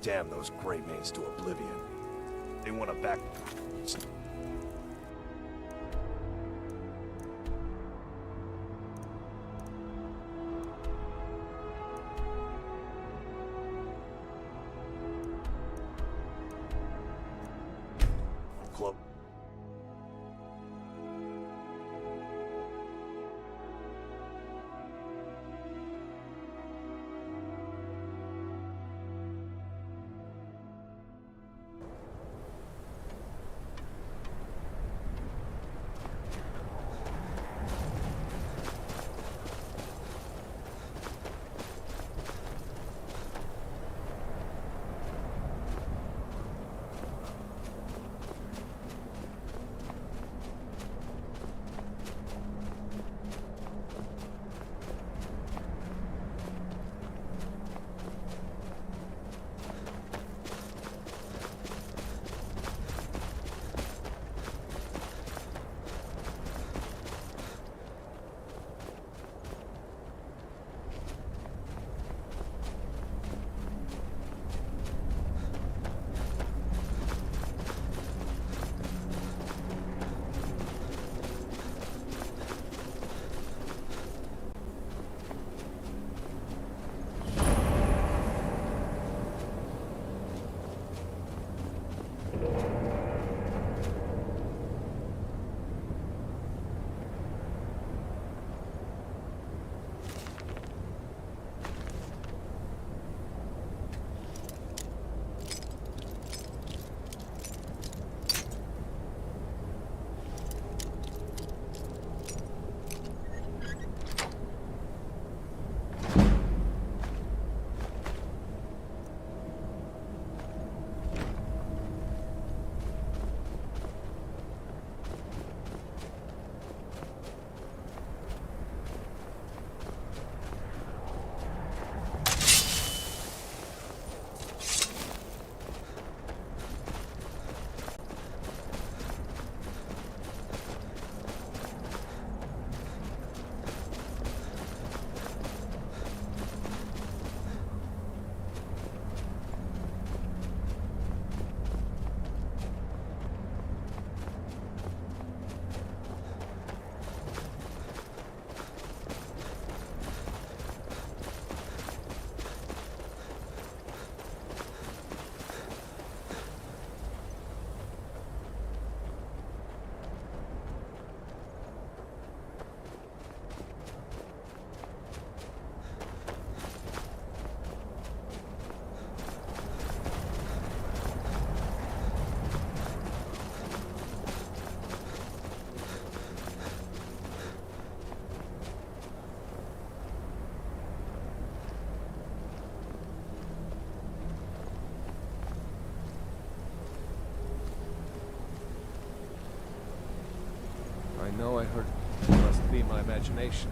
damn those Greymanes to oblivion. They want to back... Close. I know I heard it must be my imagination.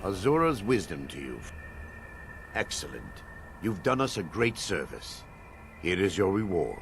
Azura's wisdom to you. Excellent. You've done us a great service. Here is your reward.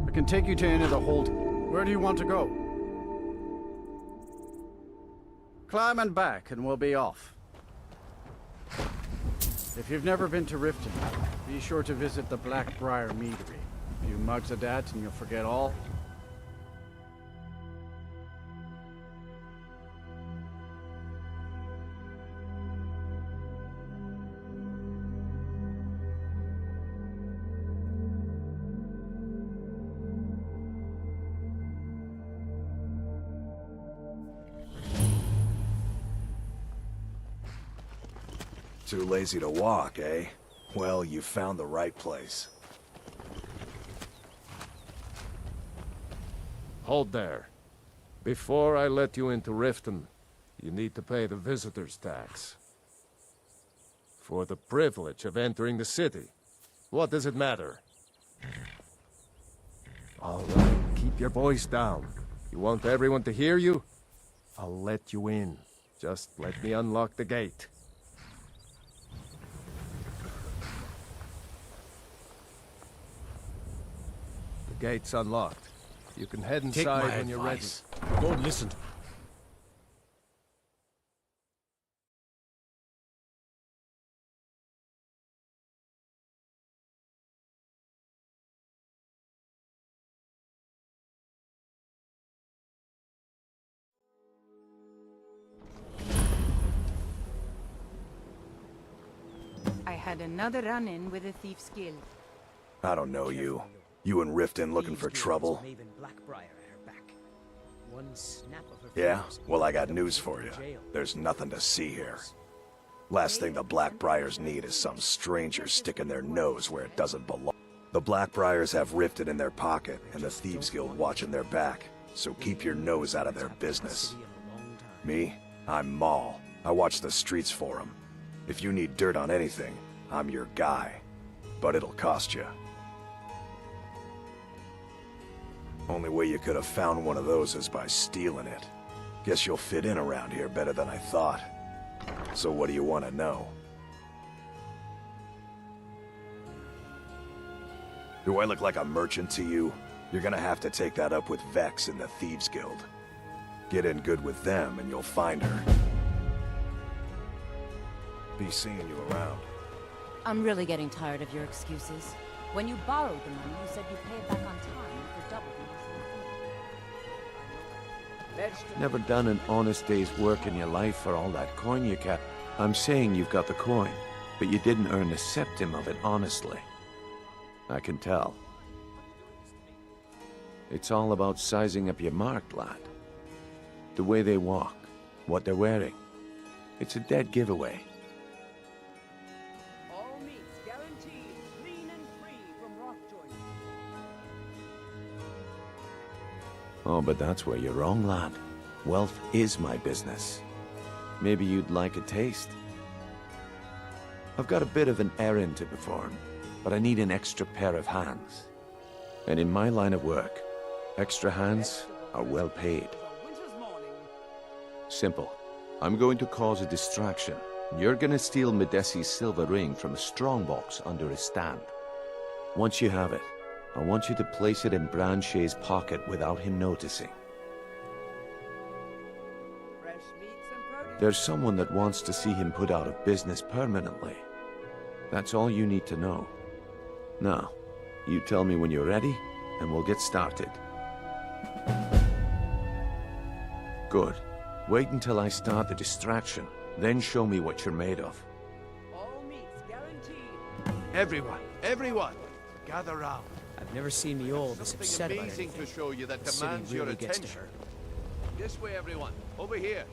I can take you to any of the hold. Where do you want to go? Climb and back, and we'll be off. If you've never been to Riften, be sure to visit the Blackbriar Meadery. A few mugs of that, and you'll forget all. Too lazy to walk, eh? Well, you found the right place. Hold there. Before I let you into Riften, you need to pay the visitor's tax. For the privilege of entering the city. What does it matter? All right, keep your voice down. You want everyone to hear you? I'll let you in. Just let me unlock the gate. The gate's unlocked. You can head inside when you're ready. Don't listen. I had another run-in with the Theives Guild. I don't know you. You and Riften looking for trouble? Yeah? Well, I got news for you. There's nothing to see here. Last thing the Blackbriars need is some stranger sticking their nose where it doesn't belong. The Blackbriars have Riften in their pocket, and the Theives Guild watching their back, so keep your nose out of their business. Me? I'm Maul. I watch the streets for them. If you need dirt on anything, I'm your guy. But it'll cost you. Only way you could have found one of those is by stealing it. Guess you'll fit in around here better than I thought. So what do you want to know? Do I look like a merchant to you? You're gonna have to take that up with Vex in the Theives Guild. Get in good with them and you'll find her. Be seeing you around. I'm really getting tired of your excuses. When you borrowed the money, you said you'd pay it back on time for double the usual. Never done an honest day's work in your life for all that coin you kept. I'm saying you've got the coin, but you didn't earn a septim of it honestly. I can tell. It's all about sizing up your mark, lad. The way they walk, what they're wearing. It's a dead giveaway. All meats guaranteed, clean and free from rock joints. Oh, but that's where you're wrong, lad. Wealth is my business. Maybe you'd like a taste. I've got a bit of an errand to perform, but I need an extra pair of hands. And in my line of work, extra hands are well paid. Simple. I'm going to cause a distraction. You're gonna steal Medesi's silver ring from a strongbox under his stand. Once you have it, I want you to place it in Branche's pocket without him noticing. There's someone that wants to see him put out of business permanently. That's all you need to know. Now, you tell me when you're ready, and we'll get started. Good. Wait until I start the distraction, then show me what you're made of. All meats guaranteed. Everyone, gather round. I've never seen the old this upset Something about amazing anything. to show you that The city demands your really gets to attention. her. This way, everyone. Over here.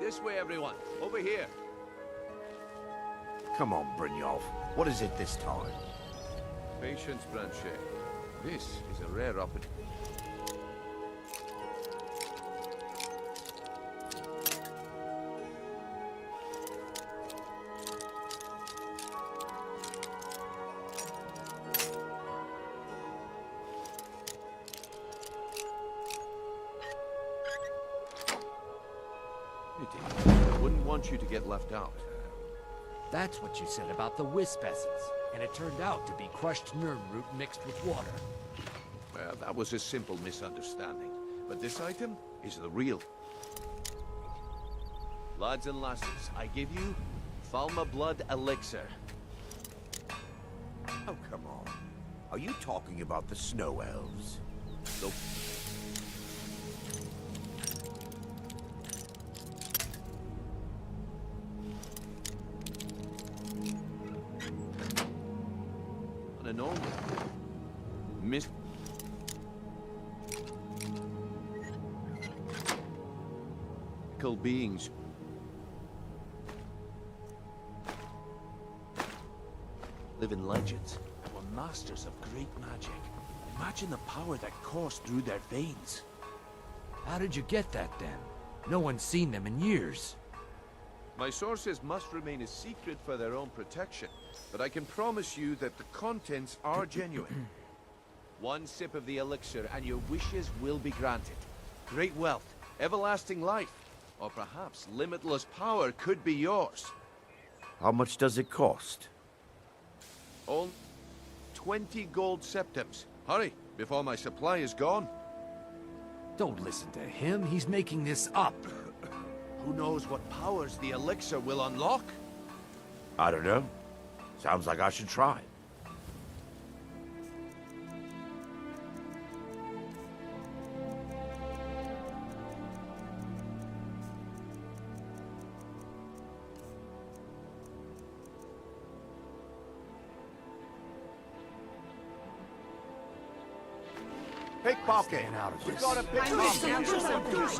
This way, everyone. Over here. Come on, Brynjolf. What is it this time? Patience, Blanchet. This is a rare opportunity. I wouldn't want you to get left out. That's what you said about the wisp essence. And it turned out to be crushed nerm root mixed with water. Well, that was a simple misunderstanding. But this item is the real. Lads and lasses, I give you Falma Blood Elixir. Oh, come on. Are you talking about the snow elves? Nope. And only Miss beings. Live in legends and were masters of great magic. Imagine the power that coursed through their veins. How did you get that then? No one's seen them in years. My sources must remain a secret for their own protection, but I can promise you that the contents are genuine. One sip of the elixir and your wishes will be granted. Great wealth, everlasting life, or perhaps limitless power could be yours. How much does it cost? Only 20 gold septims. Hurry, before my supply is gone. Don't listen to him. He's making this up. Who knows what powers the elixir will unlock? I don't know. Sounds like I should try. Pickpocket! We've got a pickpocket!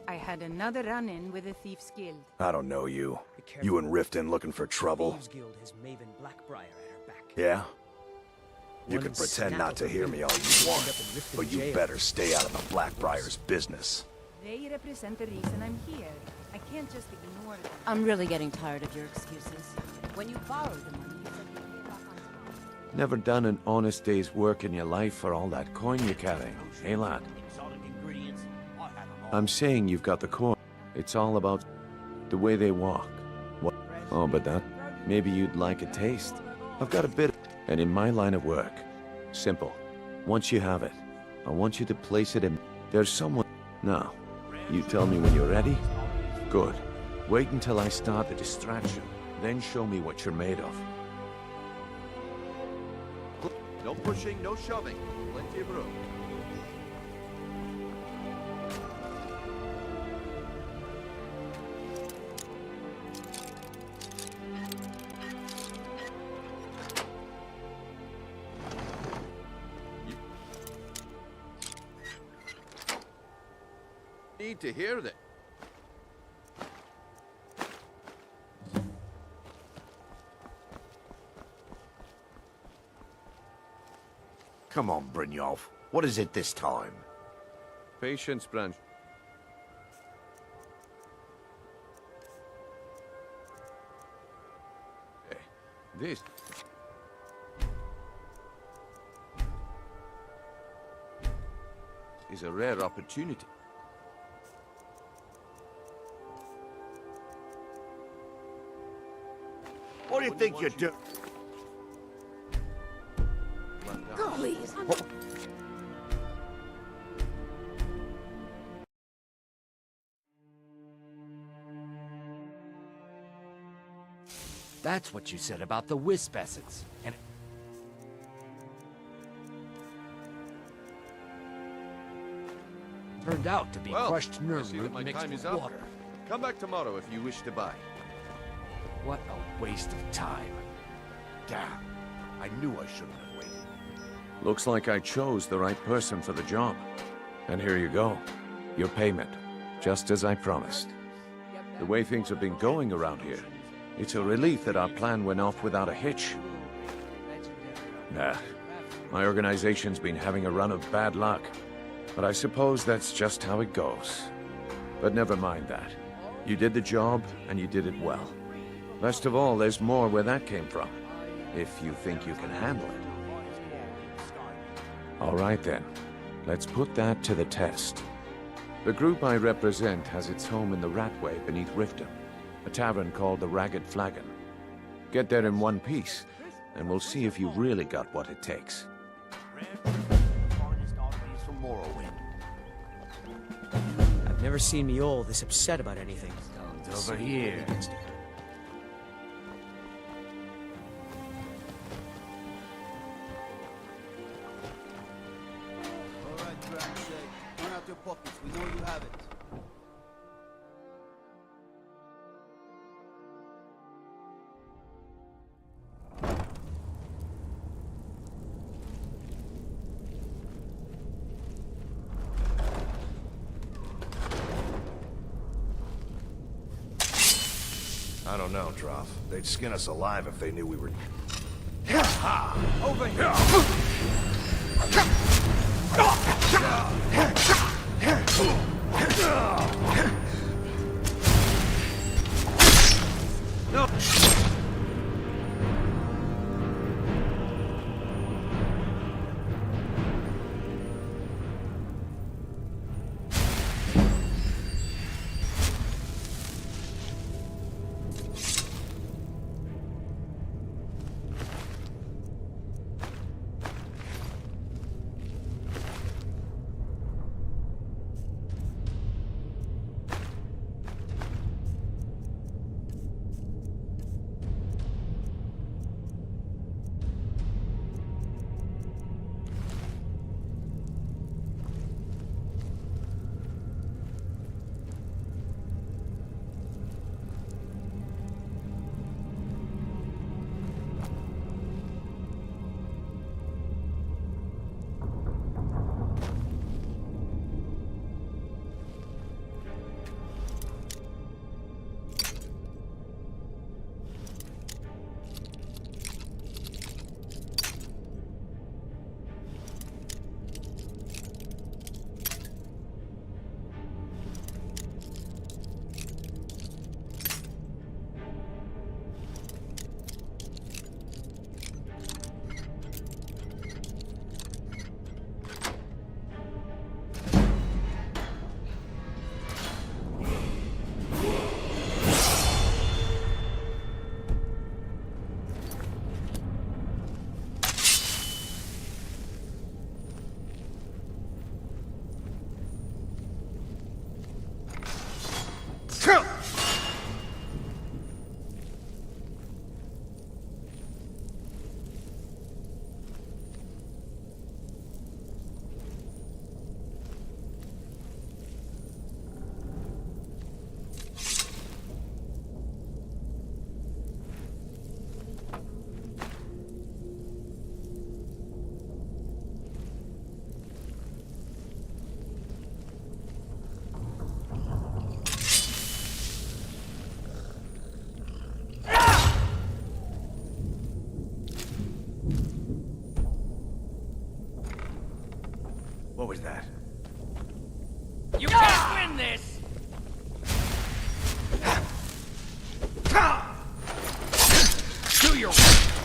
I had another run-in with the Theives Guild. I don't know you. You and Riften looking for trouble? Theives Guild has Maven Blackbriar at her back. Yeah? You One can pretend snap not of to a hear finger, me all and you end want, up in Riften but you jail. better stay out of the Blackbriar's business. They represent the reason I'm here. I can't just ignore them. I'm really getting tired of your excuses. When you borrowed the money, you said you'd pay it back on time. Never done an honest day's work in your life for all that coin you're carrying, hey lad? I'm saying you've got the coin. It's all about the way they walk. What? Oh, but that... Maybe you'd like a taste. I've got a bit... And in my line of work, simple. Once you have it, I want you to place it in... There's someone... Now, you tell me when you're ready? Good. Wait until I start the distraction, then show me what you're made of. No pushing, no shoving. Plenty of room. Need to hear that. Come on, Brynjolf. What is it this time? Patience, Branch. This is a rare opportunity. What do you think you're doing? Please. That's what you said about the wisp essence. And it turned out to be crushed I see that Nirnroot my mixed time with is up. water. Come back tomorrow if you wish to buy. What a waste of time. Damn. I knew I shouldn't have waited. Looks like I chose the right person for the job. And here you go. Your payment. Just as I promised. The way things have been going around here, it's a relief that our plan went off without a hitch. Nah. My organization's been having a run of bad luck. But I suppose that's just how it goes. But never mind that. You did the job, and you did it well. Best of all, there's more where that came from. If you think you can handle it. All right then. Let's put that to the test. The group I represent has its home in the Ratway beneath Riften, a tavern called the Ragged Flagon. Get there in one piece, and we'll see if you really got what it takes. Finest armies from Morrowind. I've never seen Mjol this upset about anything. Over here. Alright, Drax, run out your pockets. We know you have it. I don't know, Droff. They'd skin us alive if they knew we were... Over here! What was that? You can't win this! Do your work!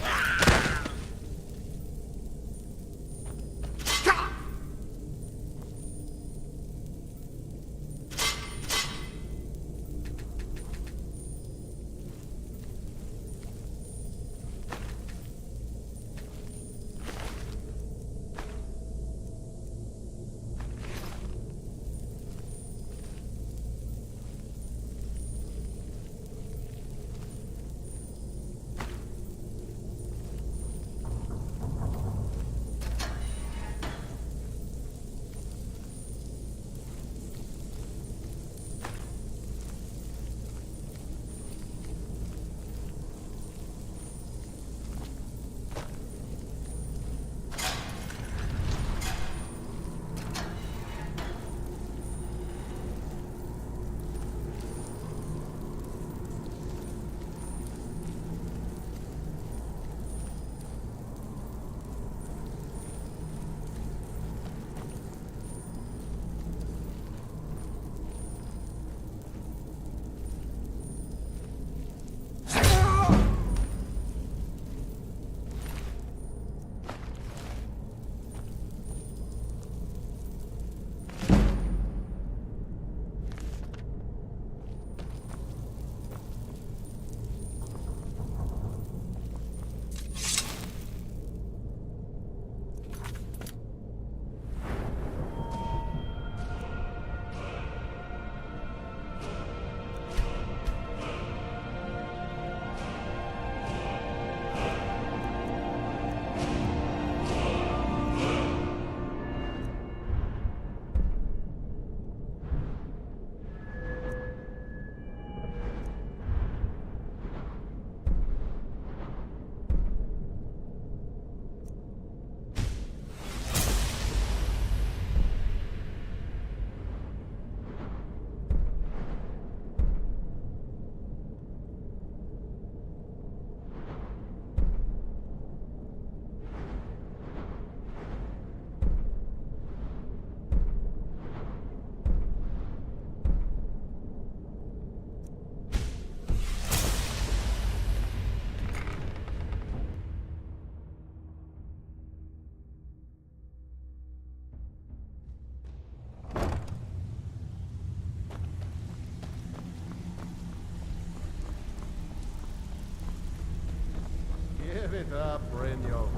Give it up, Brynjo.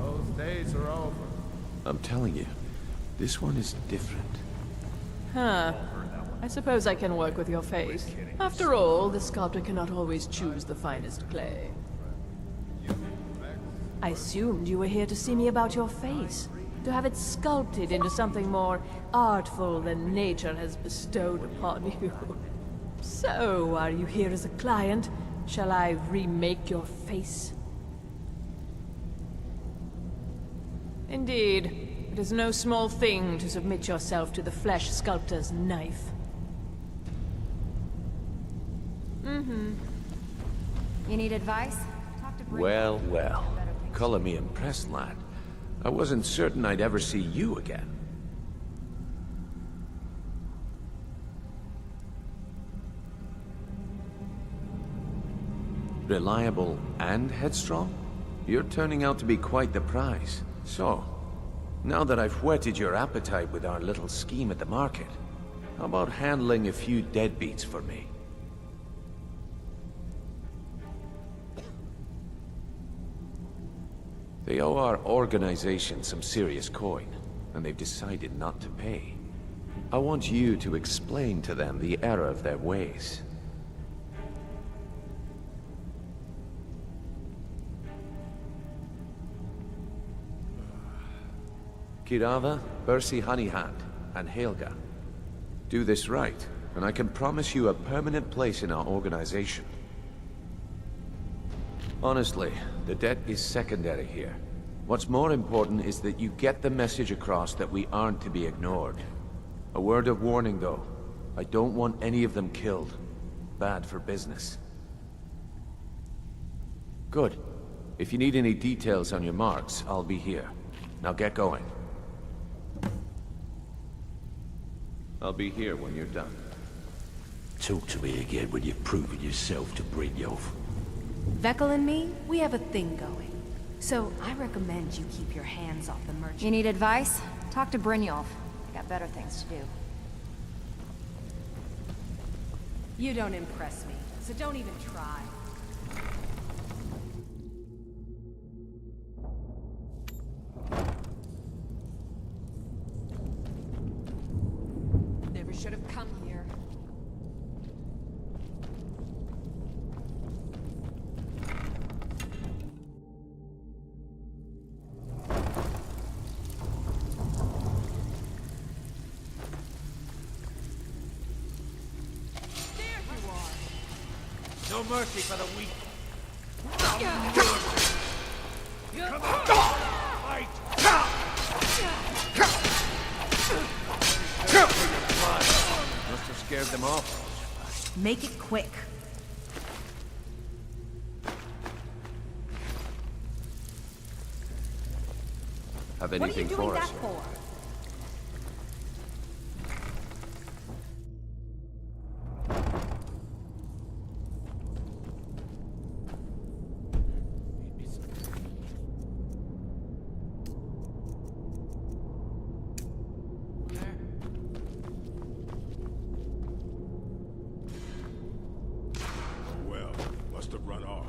Those days are over. I'm telling you, this one is different. Huh. I suppose I can work with your face. After all, the sculptor cannot always choose the finest clay. I assumed you were here to see me about your face. To have it sculpted into something more artful than nature has bestowed upon you. So, are you here as a client? Shall I remake your face? Indeed. It is no small thing to submit yourself to the flesh sculptor's knife. You need advice? Talk to Bree. Well, well. Color me impressed, lad. I wasn't certain I'd ever see you again. Reliable and headstrong? You're turning out to be quite the prize. So, now that I've whetted your appetite with our little scheme at the market, how about handling a few deadbeats for me? They owe our organization some serious coin, and they've decided not to pay. I want you to explain to them the error of their ways. Kirava, Bersi Honeyhand, and Helga. Do this right, and I can promise you a permanent place in our organization. Honestly, the debt is secondary here. What's more important is that you get the message across that we aren't to be ignored. A word of warning, though. I don't want any of them killed. Bad for business. Good. If you need any details on your marks, I'll be here. Now get going. I'll be here when you're done. Talk to me again when you've proven yourself to Brynjolf. Vekel and me, we have a thing going. So I recommend you keep your hands off the merchant. You need advice? Talk to Brynjolf. I got better things to do. You don't impress me, so don't even try. Never should have come here. No mercy for the weak. Fight! Must have scared them off. Make it quick. Have What are you anything doing for that us? for? Well, must have run off.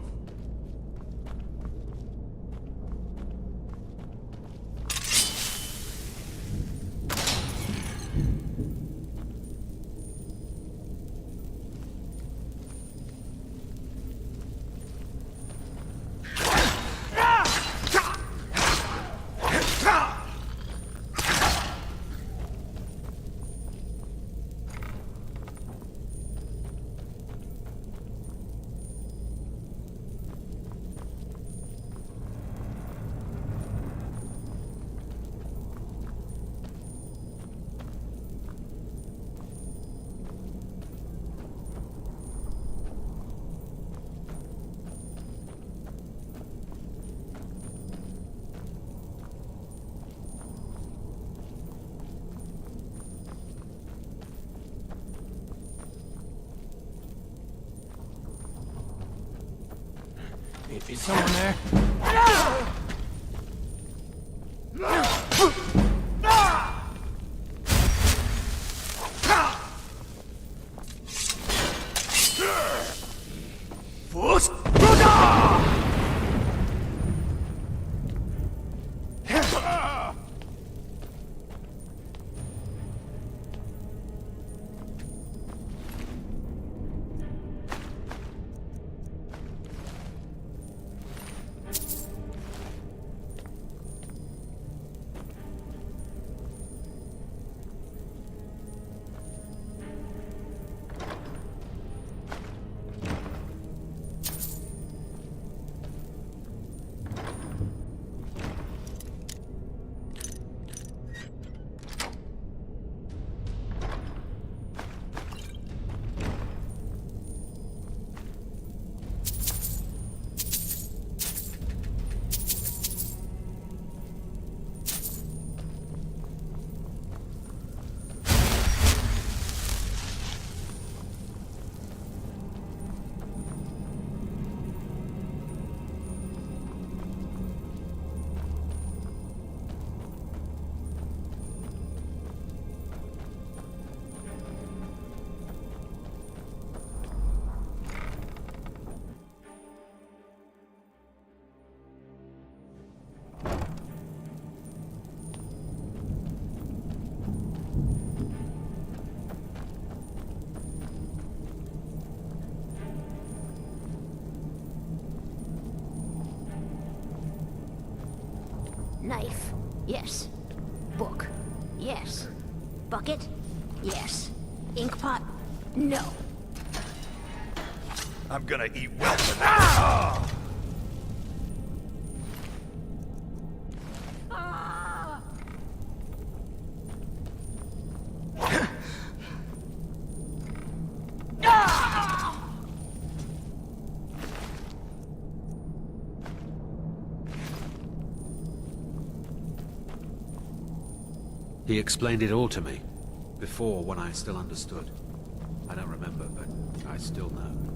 Is someone there? Knife? Yes. Book? Yes. Bucket? Yes. Inkpot? No. I'm gonna eat well for that. He explained it all to me. Before, when I still understood. I don't remember, but I still know.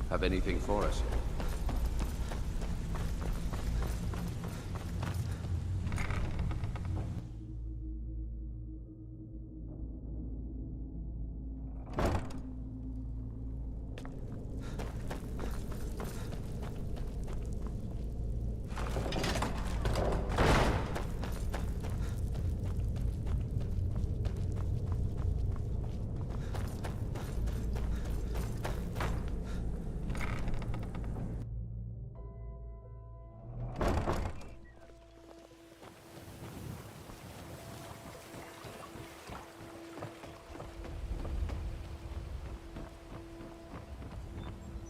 Have anything for us?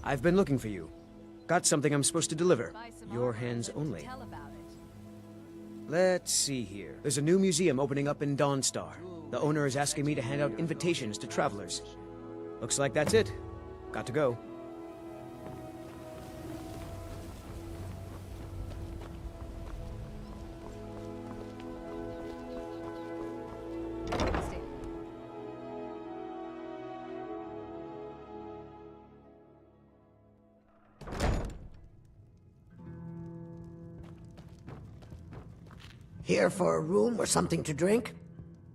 I've been looking for you. Got something I'm supposed to deliver. Your hands only. Let's see here. There's a new museum opening up in Dawnstar. The owner is asking me to hand out invitations to travelers. Looks like that's it. Got to go. Here for a room or something to drink?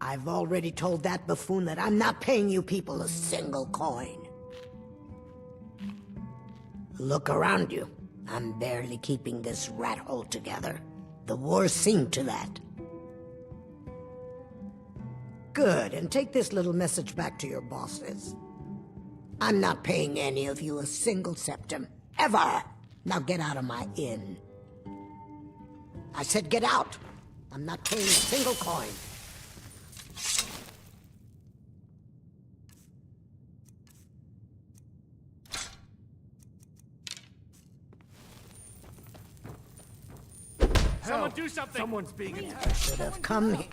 I've already told that buffoon that I'm not paying you people a single coin. Look around you. I'm barely keeping this rat hole together. The war's seen to that. Good, and take this little message back to your bosses. I'm not paying any of you a single septim. Ever! Now get out of my inn. I said get out! I'm not paying a single coin. Someone do something! Someone's being attacked. I should have come here.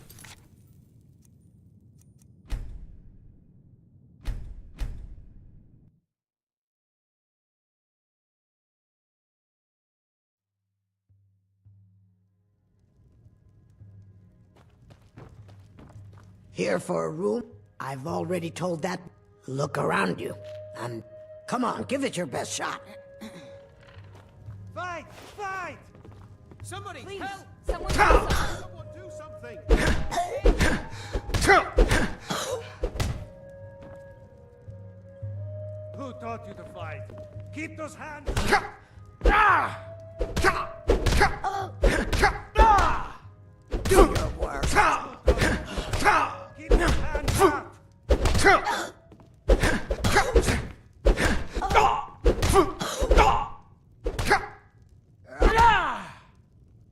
Here for a room? I've already told that. Look around you. And come on, give it your best shot. Fight! Fight! Somebody Please, help! someone Do something! Who taught you to fight? Keep those hands!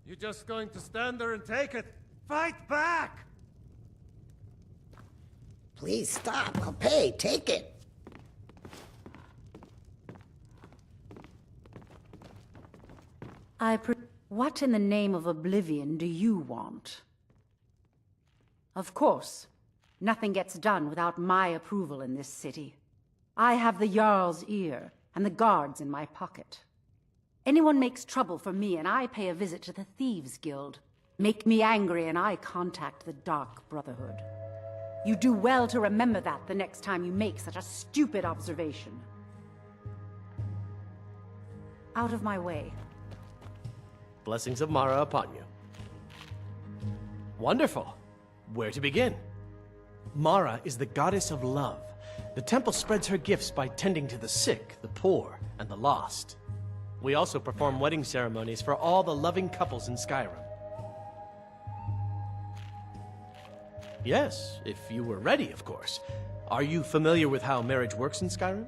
You're just going to stand there and take it? Fight back! Please stop. I'll pay. Take it. What in the name of oblivion do you want? Of course, nothing gets done without my approval in this city. I have the Jarl's ear and the guards in my pocket. Anyone makes trouble for me and I pay a visit to the Theives Guild. Make me angry and I contact the Dark Brotherhood. You do well to remember that the next time you make such a stupid observation. Out of my way. Blessings of Mara upon you. Wonderful. Where to begin? Mara is the goddess of love. The temple spreads her gifts by tending to the sick, the poor, and the lost. We also perform wedding ceremonies for all the loving couples in Skyrim. Yes, if you were ready, of course. Are you familiar with how marriage works in Skyrim?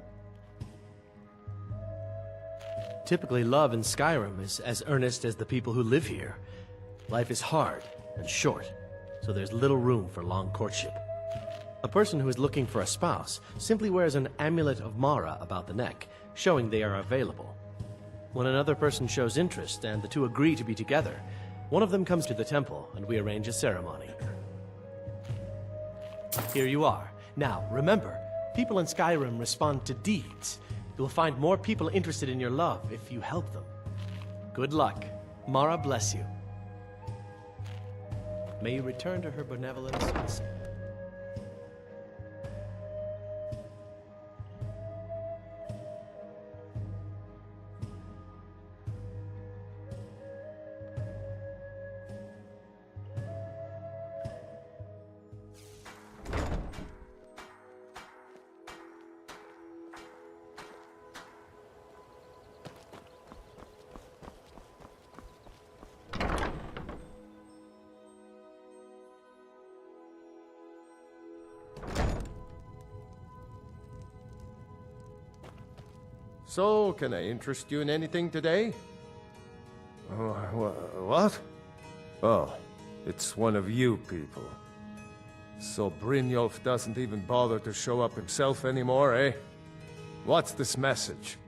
Typically, love in Skyrim is as earnest as the people who live here. Life is hard and short, so there's little room for long courtship. A person who is looking for a spouse simply wears an amulet of Mara about the neck, showing they are available. When another person shows interest and the two agree to be together, one of them comes to the temple and we arrange a ceremony. Here you are. Now, remember, people in Skyrim respond to deeds. You'll find more people interested in your love if you help them. Good luck. Mara bless you. May you return to her benevolence. So, can I interest you in anything today? What? Oh, it's one of you people. So Brynjolf doesn't even bother to show up himself anymore, eh? What's this message?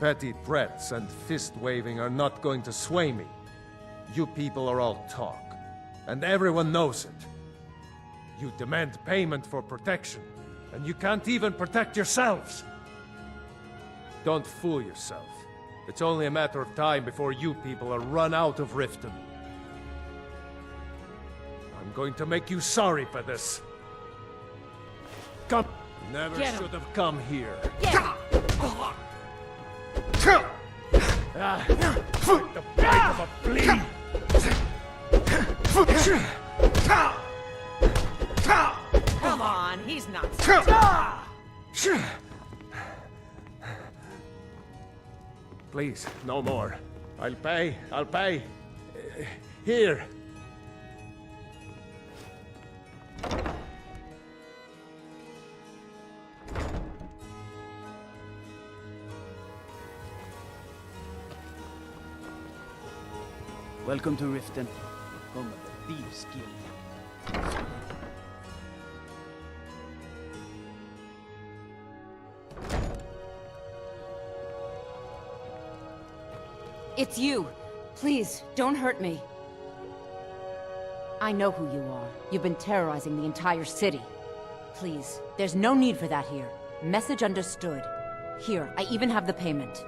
Petty threats and fist-waving are not going to sway me. You people are all talk, and everyone knows it. You demand payment for protection, and you can't even protect yourselves. Don't fool yourself. It's only a matter of time before you people are run out of Riften. I'm going to make you sorry for this. Come. Never should have come here. Like the bite of a flea. Come on, he's not. Please, no more. I'll pay. Here. Welcome to Riften, home of the Theives Guild. It's you. Please, don't hurt me. I know who you are. You've been terrorizing the entire city. Please, there's no need for that here. Message understood. Here, I even have the payment.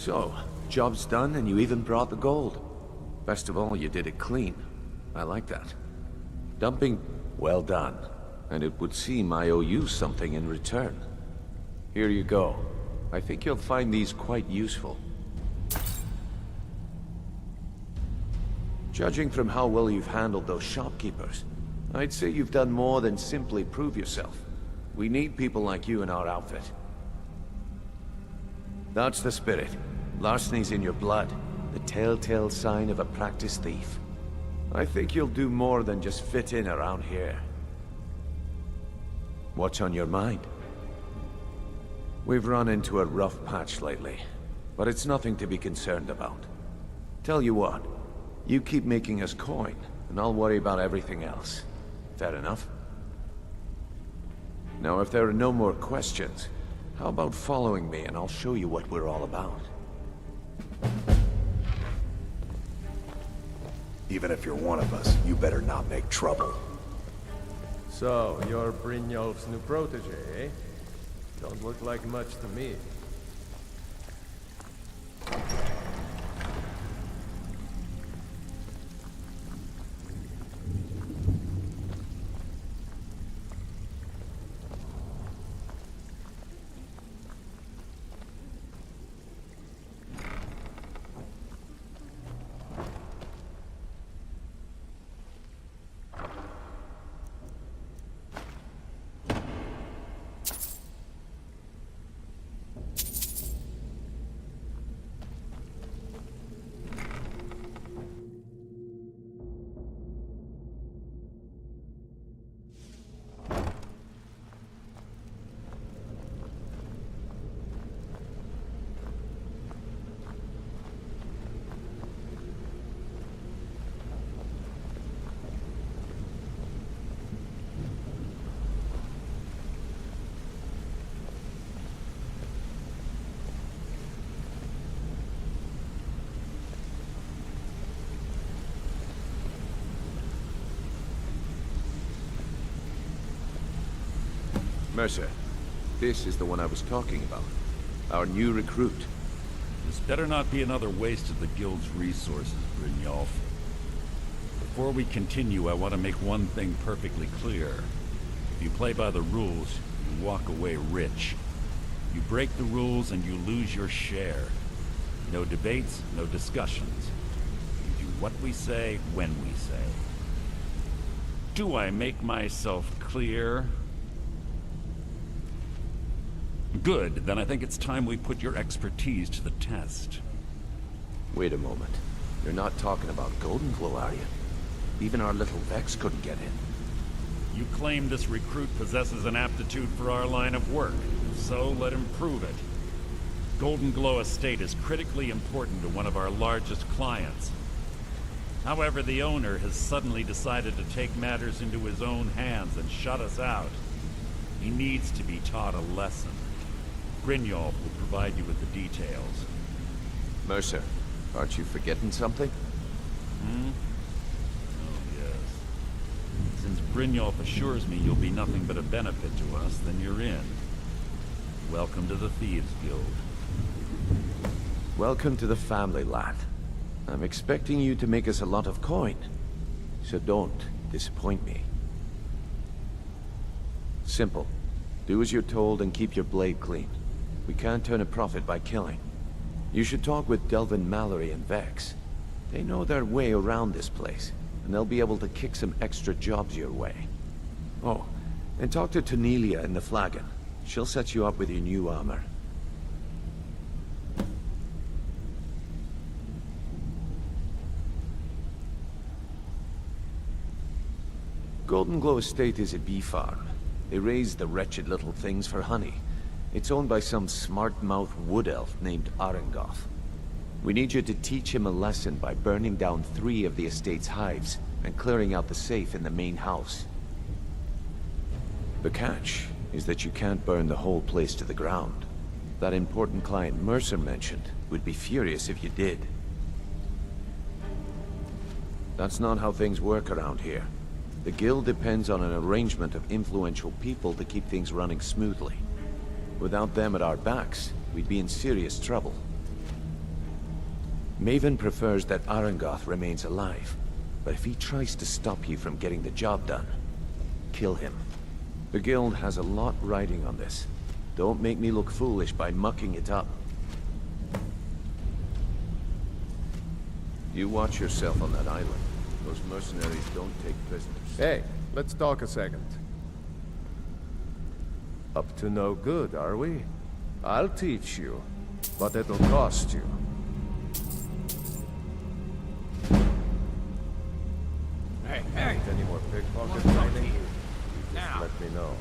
So, job's done and you even brought the gold. Best of all, you did it clean. I like that. Dumping, well done. And it would seem I owe you something in return. Here you go. I think you'll find these quite useful. Judging from how well you've handled those shopkeepers, I'd say you've done more than simply prove yourself. We need people like you in our outfit. That's the spirit. Larceny's in your blood. The telltale sign of a practiced thief. I think you'll do more than just fit in around here. What's on your mind? We've run into a rough patch lately, but it's nothing to be concerned about. Tell you what, you keep making us coin, and I'll worry about everything else. Fair enough? Now, if there are no more questions, how about following me and I'll show you what we're all about? Even if you're one of us, you better not make trouble. So, you're Brynjolf's new protege, eh? Don't look like much to me. Mercer, this is the one I was talking about. Our new recruit. This better not be another waste of the Guild's resources, Brynjolf. Before we continue, I want to make one thing perfectly clear. If you play by the rules, you walk away rich. You break the rules and you lose your share. No debates, no discussions. You do what we say, when we say. Do I make myself clear? Good, then I think it's time we put your expertise to the test. Wait a moment. You're not talking about Golden Glow, are you? Even our little Vex couldn't get in. You claim this recruit possesses an aptitude for our line of work, so let him prove it. Golden Glow Estate is critically important to one of our largest clients. However, the owner has suddenly decided to take matters into his own hands and shut us out. He needs to be taught a lesson. Brynjolf will provide you with the details. Mercer, aren't you forgetting something? Hmm? Oh, yes. Since Brynjolf assures me you'll be nothing but a benefit to us, then you're in. Welcome to the Theives Guild. Welcome to the family, lad. I'm expecting you to make us a lot of coin. So don't disappoint me. Simple. Do as you're told and keep your blade clean. We can't turn a profit by killing. You should talk with Delvin Mallory and Vex. They know their way around this place, and they'll be able to kick some extra jobs your way. Oh, and talk to Cornelia in the Flagon. She'll set you up with your new armor. Golden Glow Estate is a bee farm. They raise the wretched little things for honey. It's owned by some smart-mouth wood elf named Arengoth. We need you to teach him a lesson by burning down 3 of the estate's hives and clearing out the safe in the main house. The catch is that you can't burn the whole place to the ground. That important client Mercer mentioned would be furious if you did. That's not how things work around here. The guild depends on an arrangement of influential people to keep things running smoothly. Without them at our backs, we'd be in serious trouble. Maven prefers that Arangoth remains alive, but if he tries to stop you from getting the job done, kill him. The Guild has a lot riding on this. Don't make me look foolish by mucking it up. You watch yourself on that island. Those mercenaries don't take prisoners. Hey, let's talk a second. Up to no good, are we? I'll teach you, but it'll cost you. Hey, Need any more pickpocket training? Just let me know.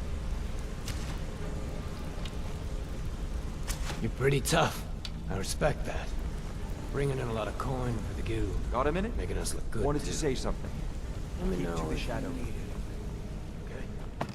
You're pretty tough. I respect that. Bringing in a lot of coin for the Guild. Got a minute? Making us look good, Wanted too. to say something. Let me Keep know to the if you shadow. need it. Okay.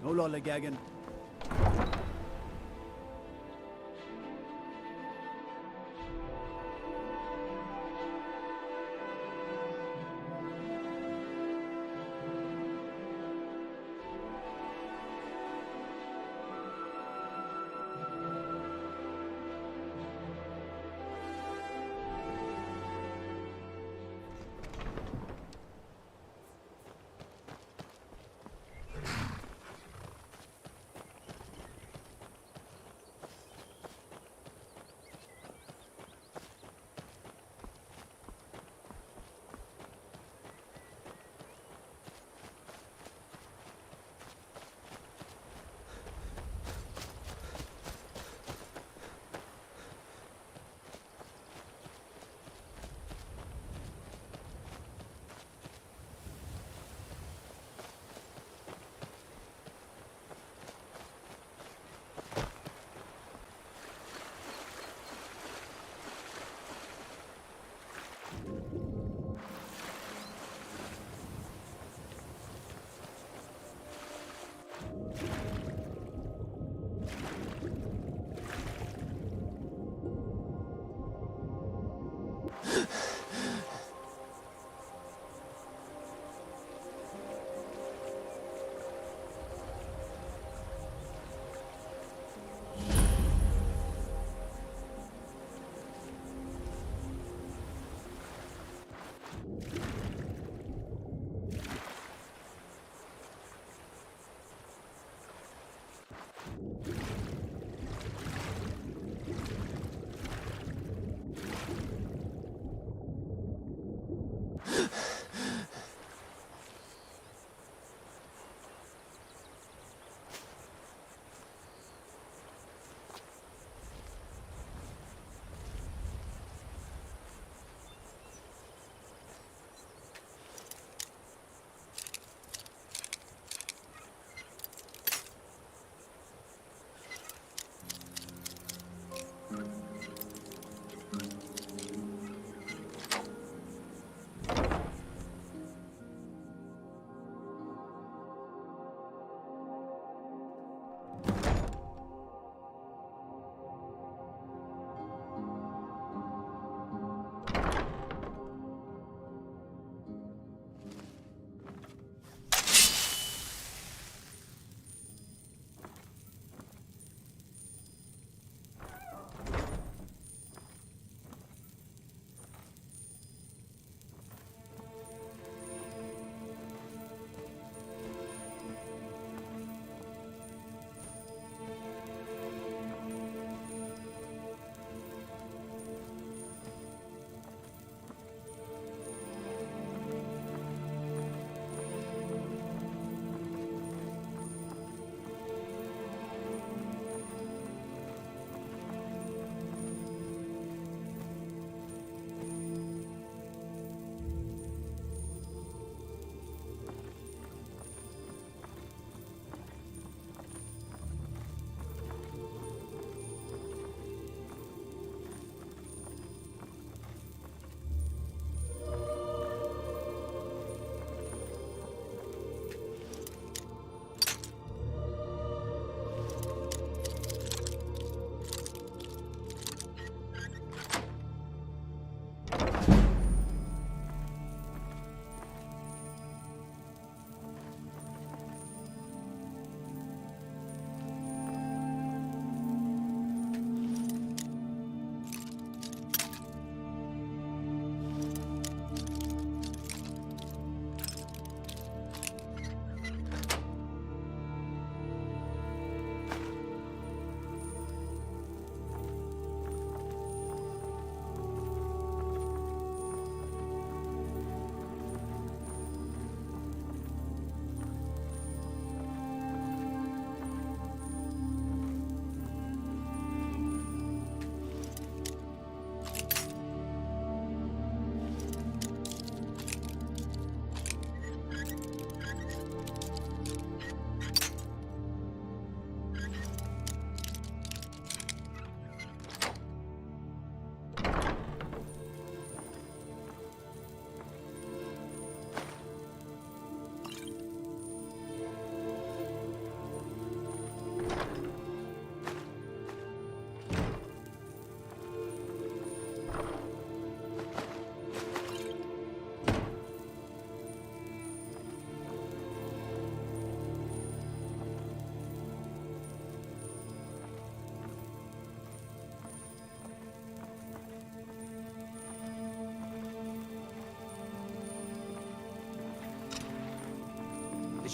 No lollygagging.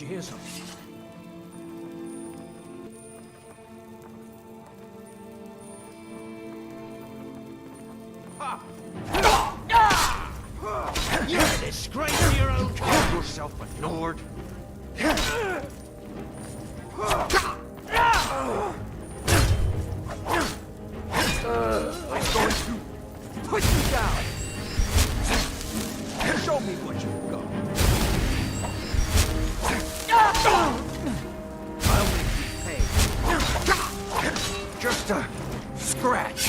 Did you hear something? You're a disgrace to your own kind. Yourself ignored. I'm going to put you down. Show me what you've got. I'll make you pay. Just a scratch.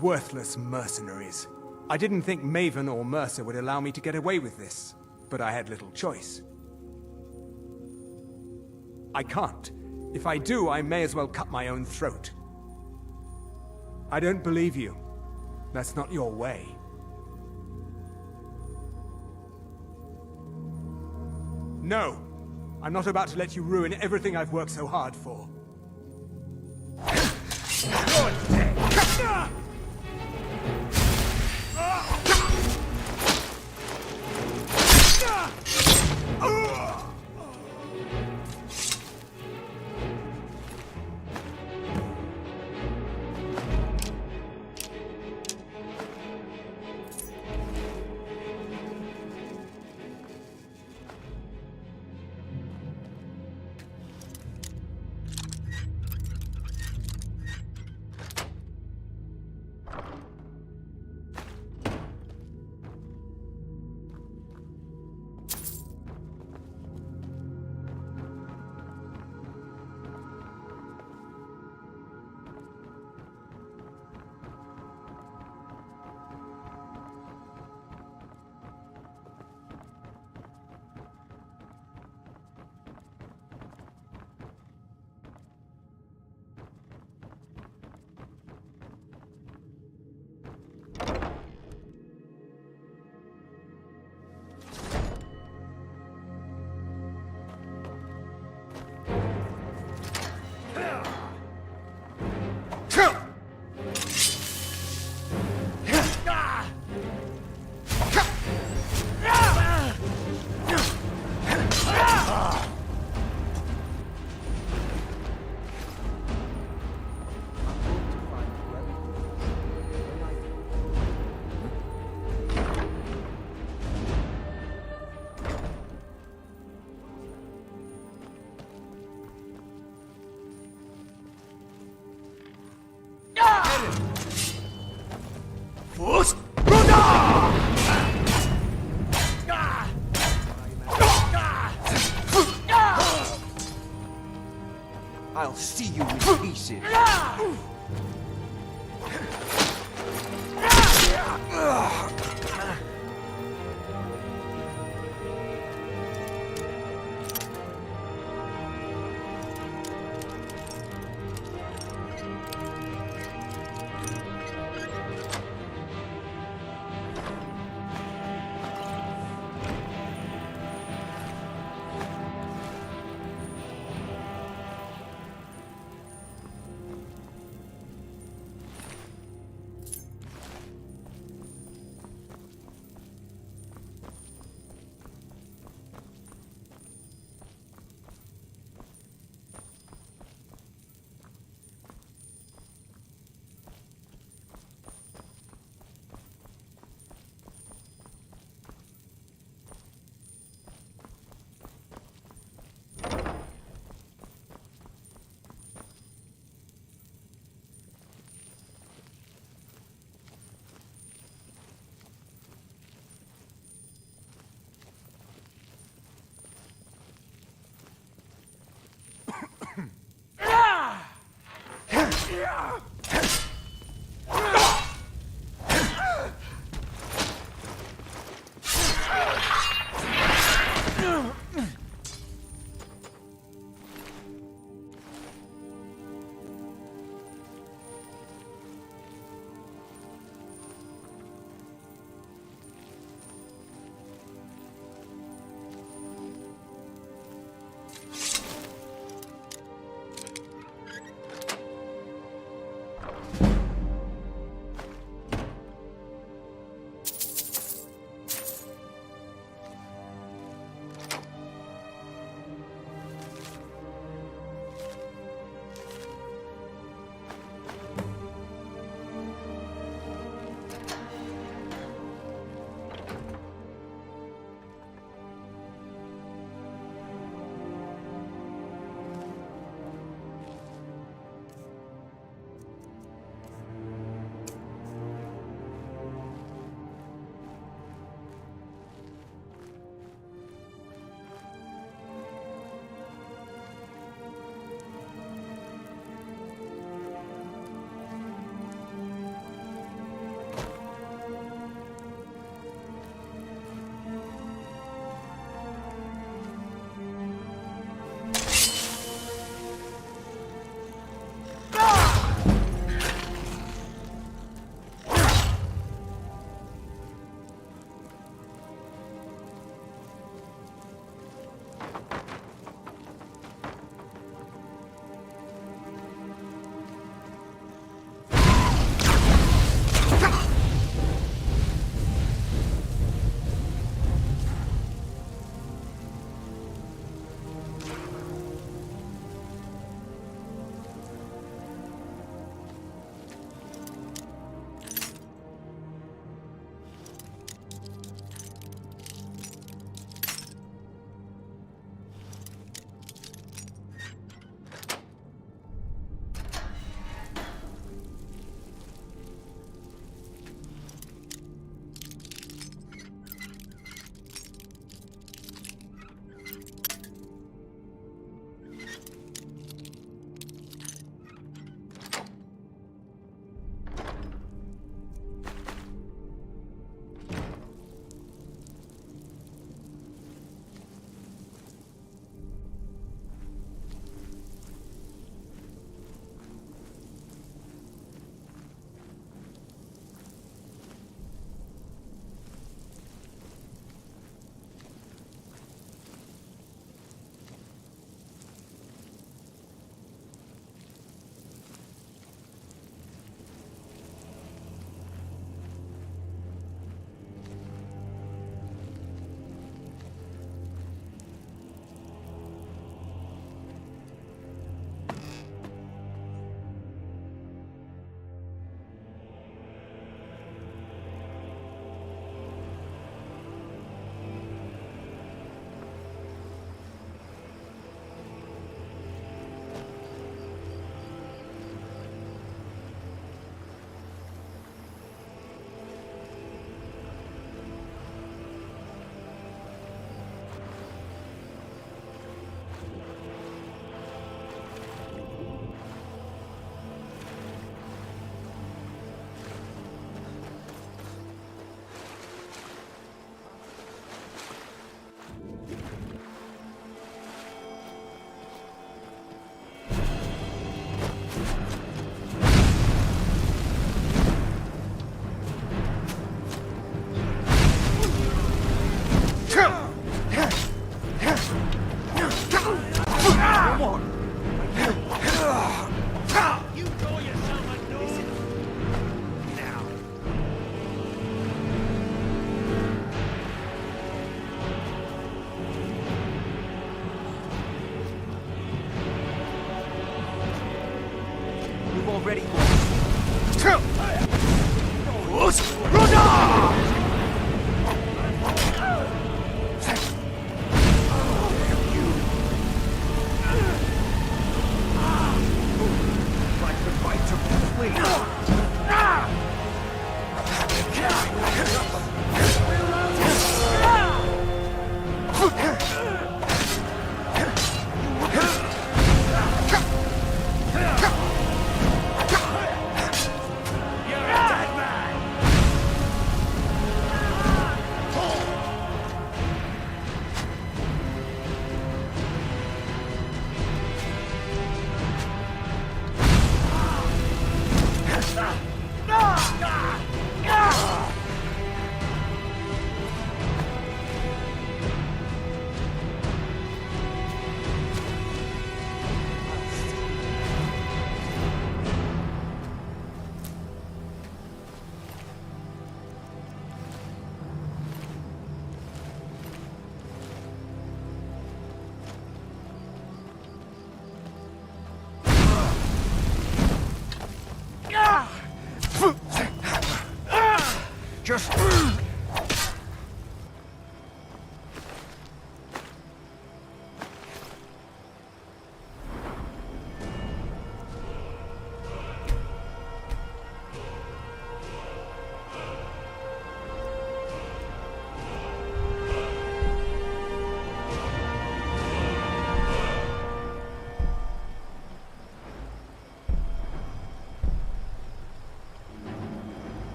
Worthless mercenaries. I didn't think Maven or Mercer would allow me to get away with this, but I had little choice. I can't. If I do, I may as well cut my own throat. I don't believe you. That's not your way. No! I'm not about to let you ruin everything I've worked so hard for. I'll see you in pieces.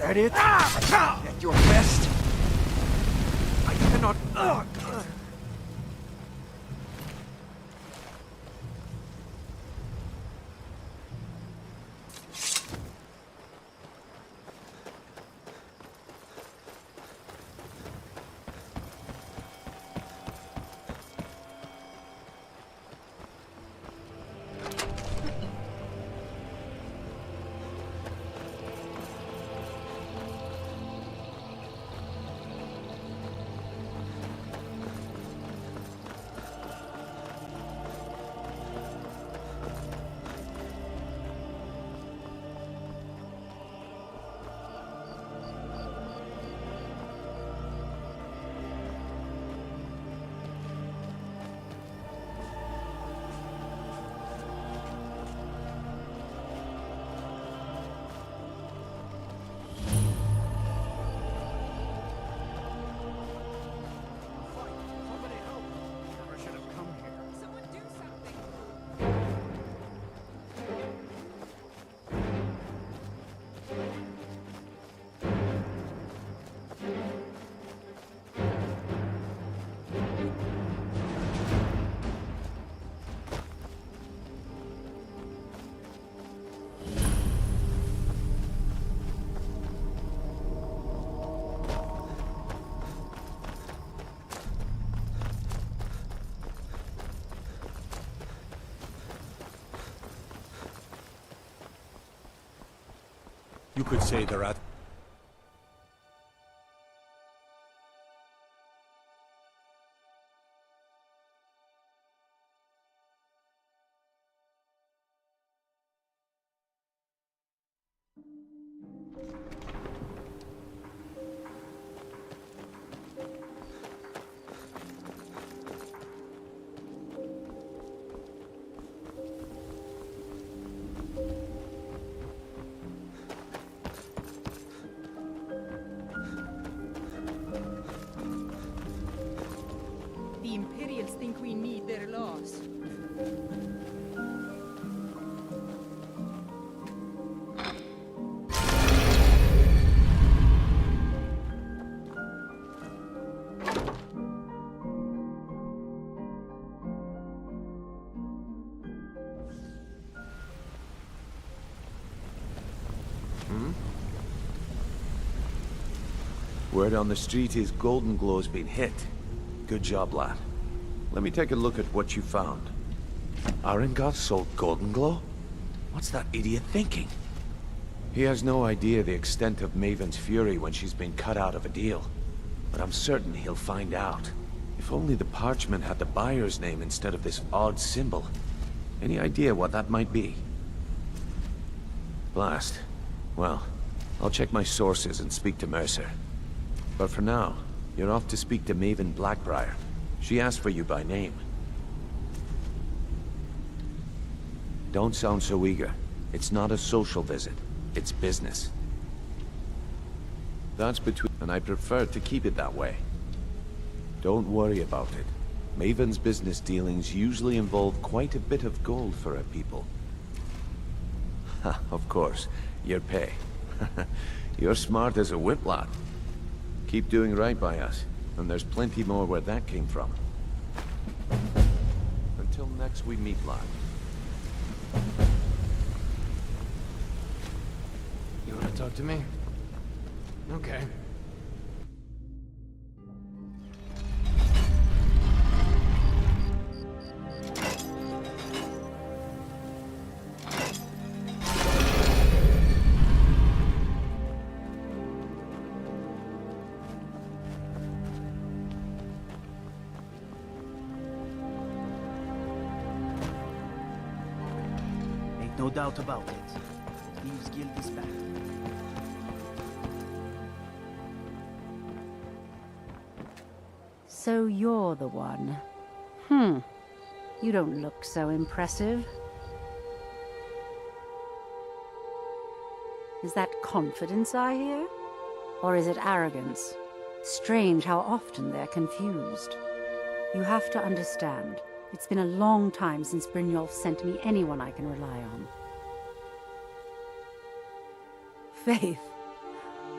that it? At your best? I cannot... You could say they're at... The Imperials think we need their laws. Word on the street is Golden Glow's been hit. Good job, lad. Let me take a look at what you found. Arengoth sold Golden Glow? What's that idiot thinking? He has no idea the extent of Maven's fury when she's been cut out of a deal. But I'm certain he'll find out. If only the parchment had the buyer's name instead of this odd symbol. Any idea what that might be? Blast. Well, I'll check my sources and speak to Mercer. But for now, you're off to speak to Maven Blackbriar. She asked for you by name. Don't sound so eager. It's not a social visit. It's business. That's between... and I prefer to keep it that way. Don't worry about it. Maven's business dealings usually involve quite a bit of gold for her people. Ha, of course. Your pay. You're smart as a whip, lad. Keep doing right by us, and there's plenty more where that came from. Until next we meet, lad. You want to talk to me? Okay. No doubt about it. Theives Guild is back. So you're the one. You don't look so impressive. Is that confidence I hear? Or is it arrogance? Strange how often they're confused. You have to understand. It's been a long time since Brynjolf sent me anyone I can rely on. Faith.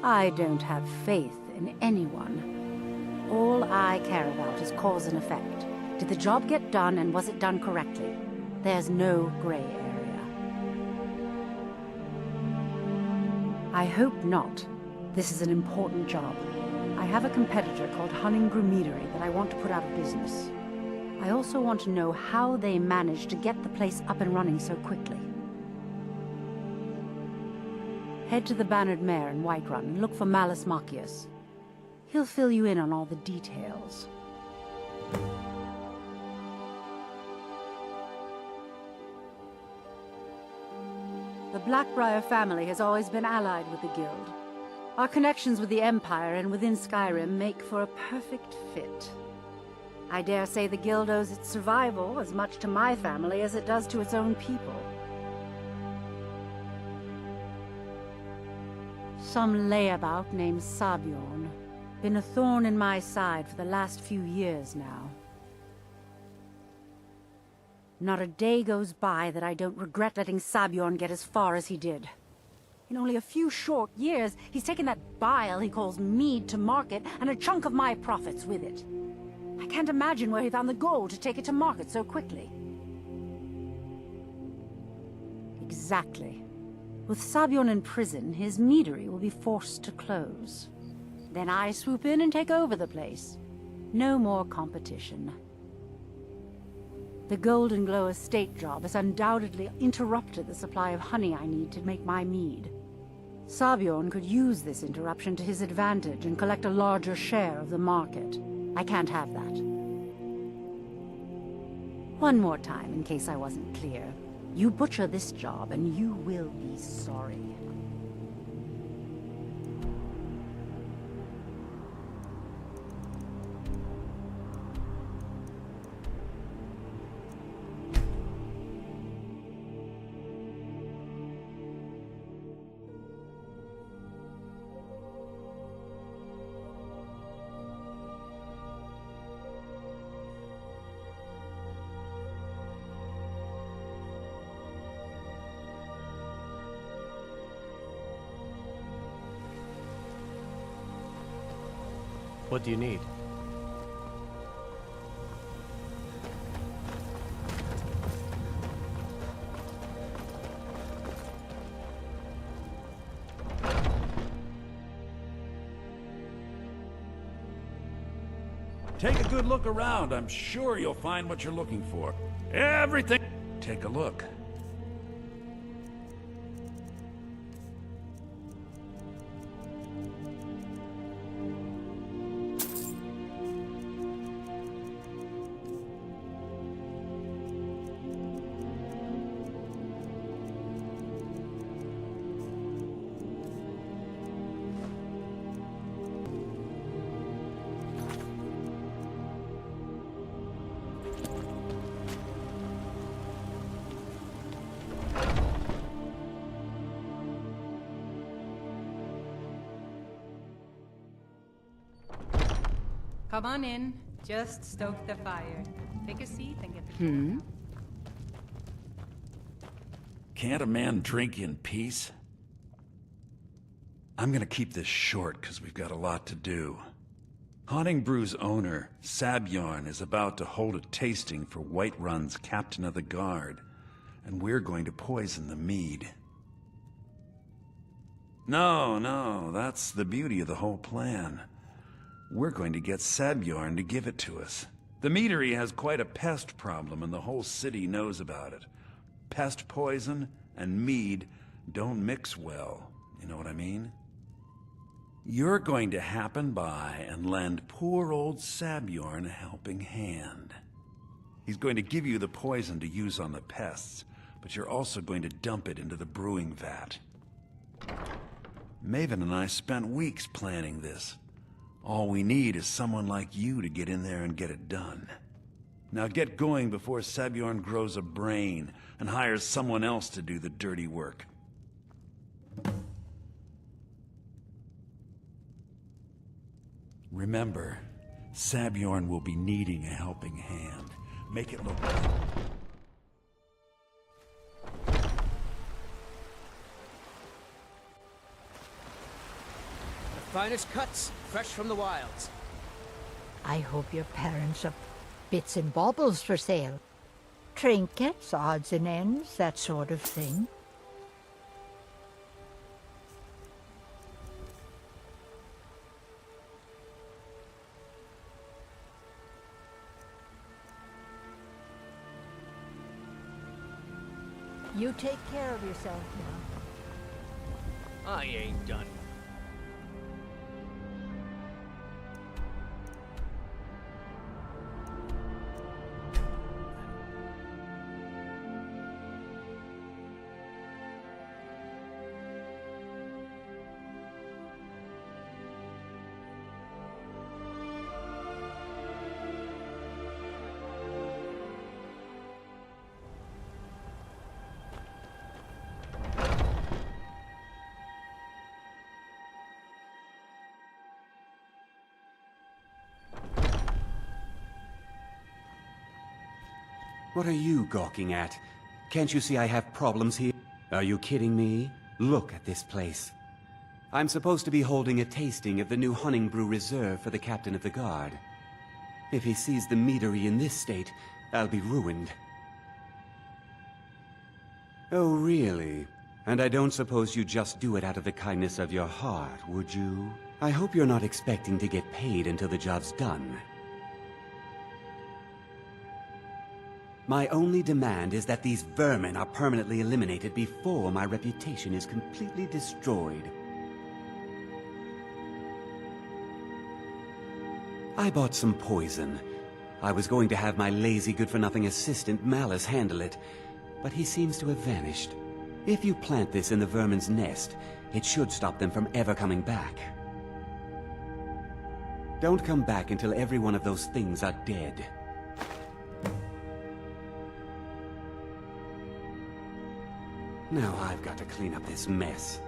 I don't have faith in anyone. All I care about is cause and effect. Did the job get done, and was it done correctly? There's no gray area. I hope not. This is an important job. I have a competitor called Hunningbrew Meadery that I want to put out of business. I also want to know how they managed to get the place up and running so quickly. Head to the Bannered Mare in Whiterun and look for Malus Macius. He'll fill you in on all the details. The Blackbriar family has always been allied with the Guild. Our connections with the Empire and within Skyrim make for a perfect fit. I dare say the Guild owes its survival as much to my family as it does to its own people. Some layabout named Sabjorn. Been a thorn in my side for the last few years now. Not a day goes by that I don't regret letting Sabjorn get as far as he did. In only a few short years, he's taken that bile he calls mead to market, and a chunk of my profits with it. I can't imagine where he found the gold to take it to market so quickly. Exactly. With Sabjorn in prison, his meadery will be forced to close. Then I swoop in and take over the place. No more competition. The Golden Glow estate job has undoubtedly interrupted the supply of honey I need to make my mead. Sabjorn could use this interruption to his advantage and collect a larger share of the market. I can't have that. One more time, in case I wasn't clear. You butcher this job, and you will be sorry. What do you need? Take a good look around. I'm sure you'll find what you're looking for. Everything... Take a look. Come on in. Just stoke the fire. Take a seat and get the Can't a man drink in peace? I'm gonna keep this short, because we've got a lot to do. Honningbrew's owner, Sabjorn, is about to hold a tasting for Whiterun's Captain of the Guard, and we're going to poison the mead. No, that's the beauty of the whole plan. We're going to get Sabjorn to give it to us. The meadery has quite a pest problem, and the whole city knows about it. Pest poison and mead don't mix well, you know what I mean? You're going to happen by and lend poor old Sabjorn a helping hand. He's going to give you the poison to use on the pests, but you're also going to dump it into the brewing vat. Maven and I spent weeks planning this. All we need is someone like you to get in there and get it done. Now get going before Sabjorn grows a brain and hires someone else to do the dirty work. Remember, Sabjorn will be needing a helping hand. Make it look good. Finest cuts, fresh from the wilds. I hope your parents have bits and baubles for sale. Trinkets, odds and ends, that sort of thing. You take care of yourself now. I ain't done. What are you gawking at? Can't you see I have problems here? Are you kidding me? Look at this place. I'm supposed to be holding a tasting of the new Hunting Brew Reserve for the Captain of the Guard. If he sees the meadery in this state, I'll be ruined. Oh, really? And I don't suppose you just do it out of the kindness of your heart, would you? I hope you're not expecting to get paid until the job's done. My only demand is that these vermin are permanently eliminated before my reputation is completely destroyed. I bought some poison. I was going to have my lazy good-for-nothing assistant Malice handle it, but he seems to have vanished. If you plant this in the vermin's nest, it should stop them from ever coming back. Don't come back until every one of those things are dead. Now I've got to clean up this mess.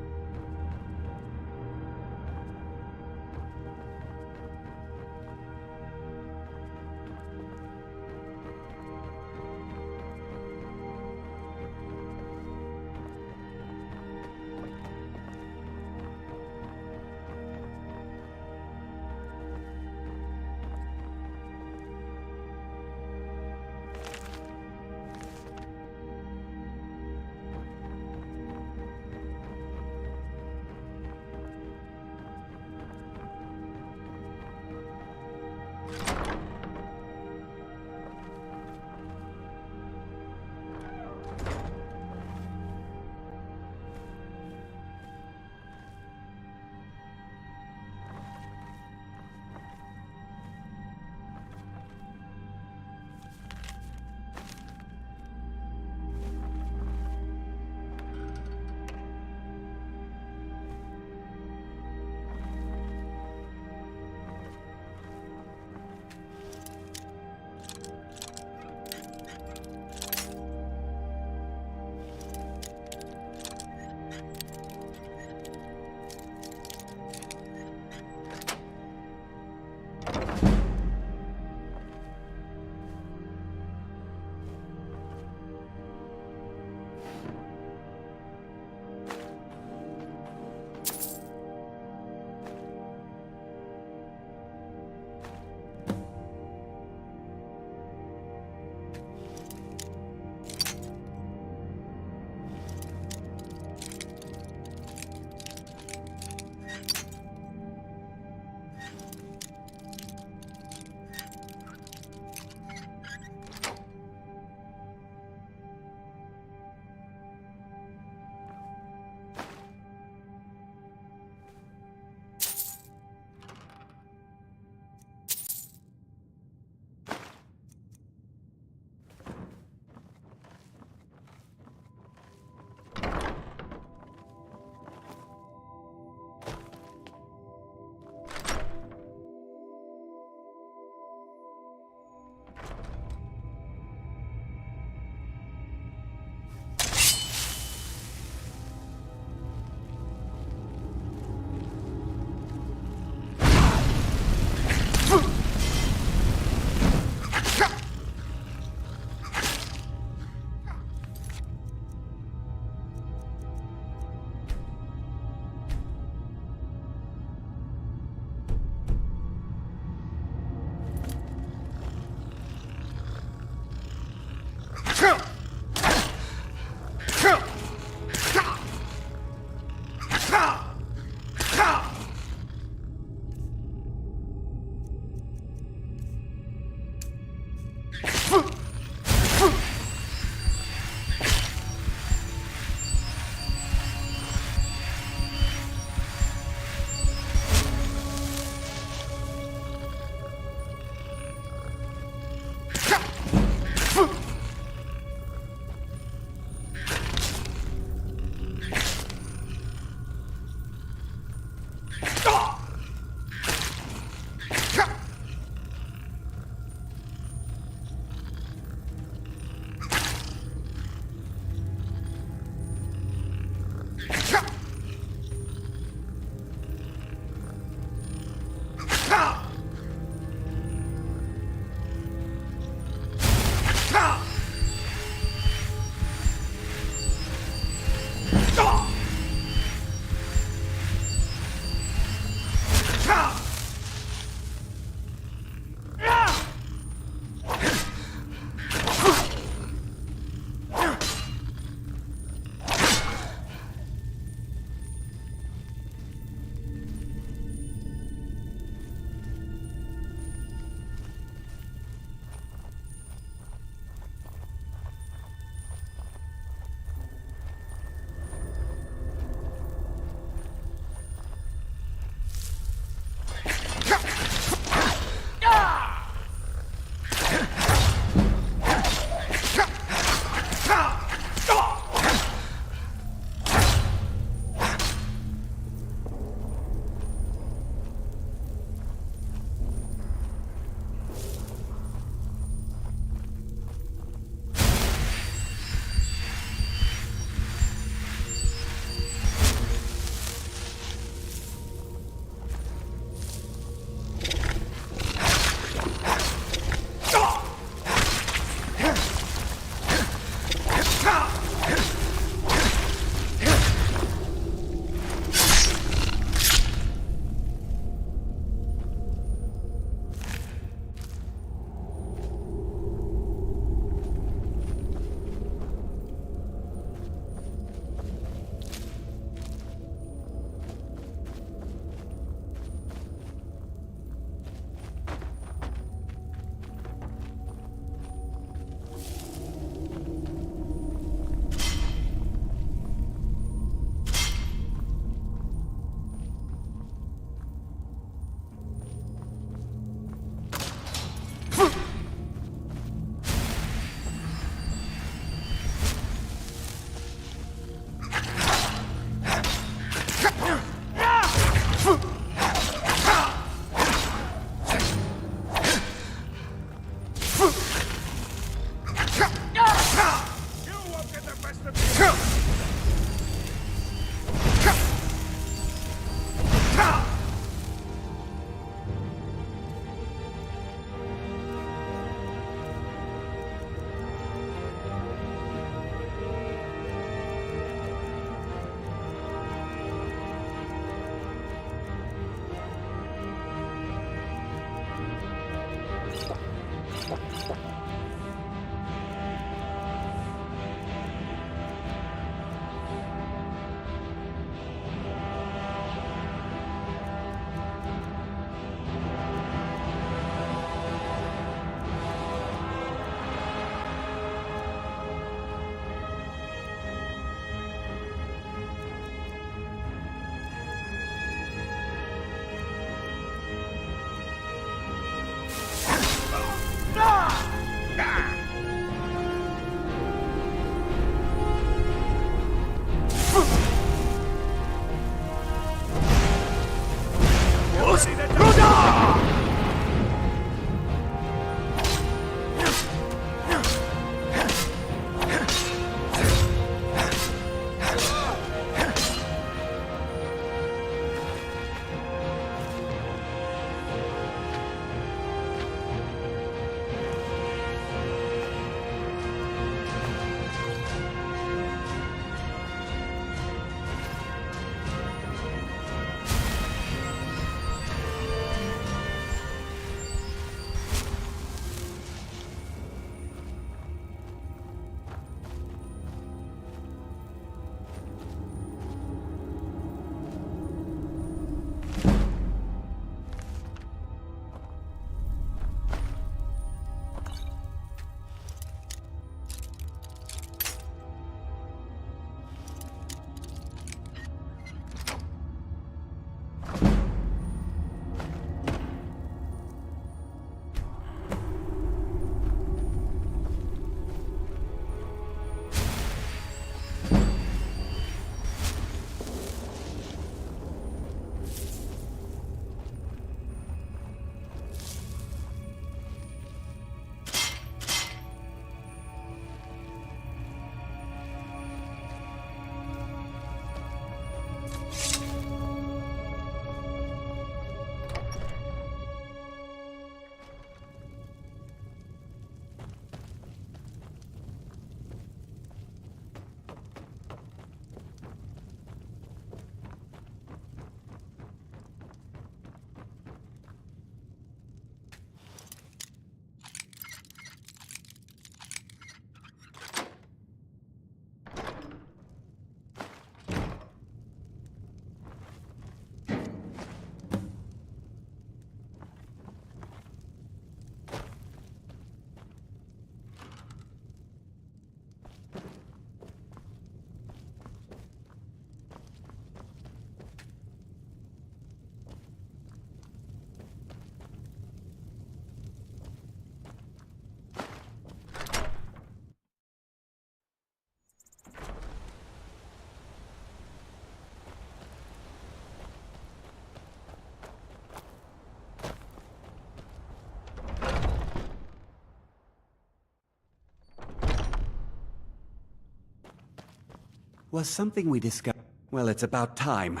Was something we discussed... Well, it's about time.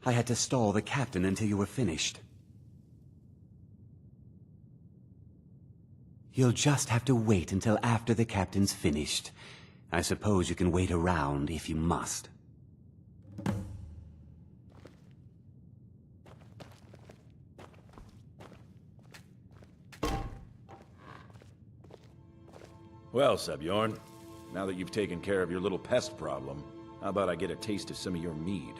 I had to stall the captain until you were finished. You'll just have to wait until after the captain's finished. I suppose you can wait around if you must. Well, Sebjorn, now that you've taken care of your little pest problem, how about I get a taste of some of your mead?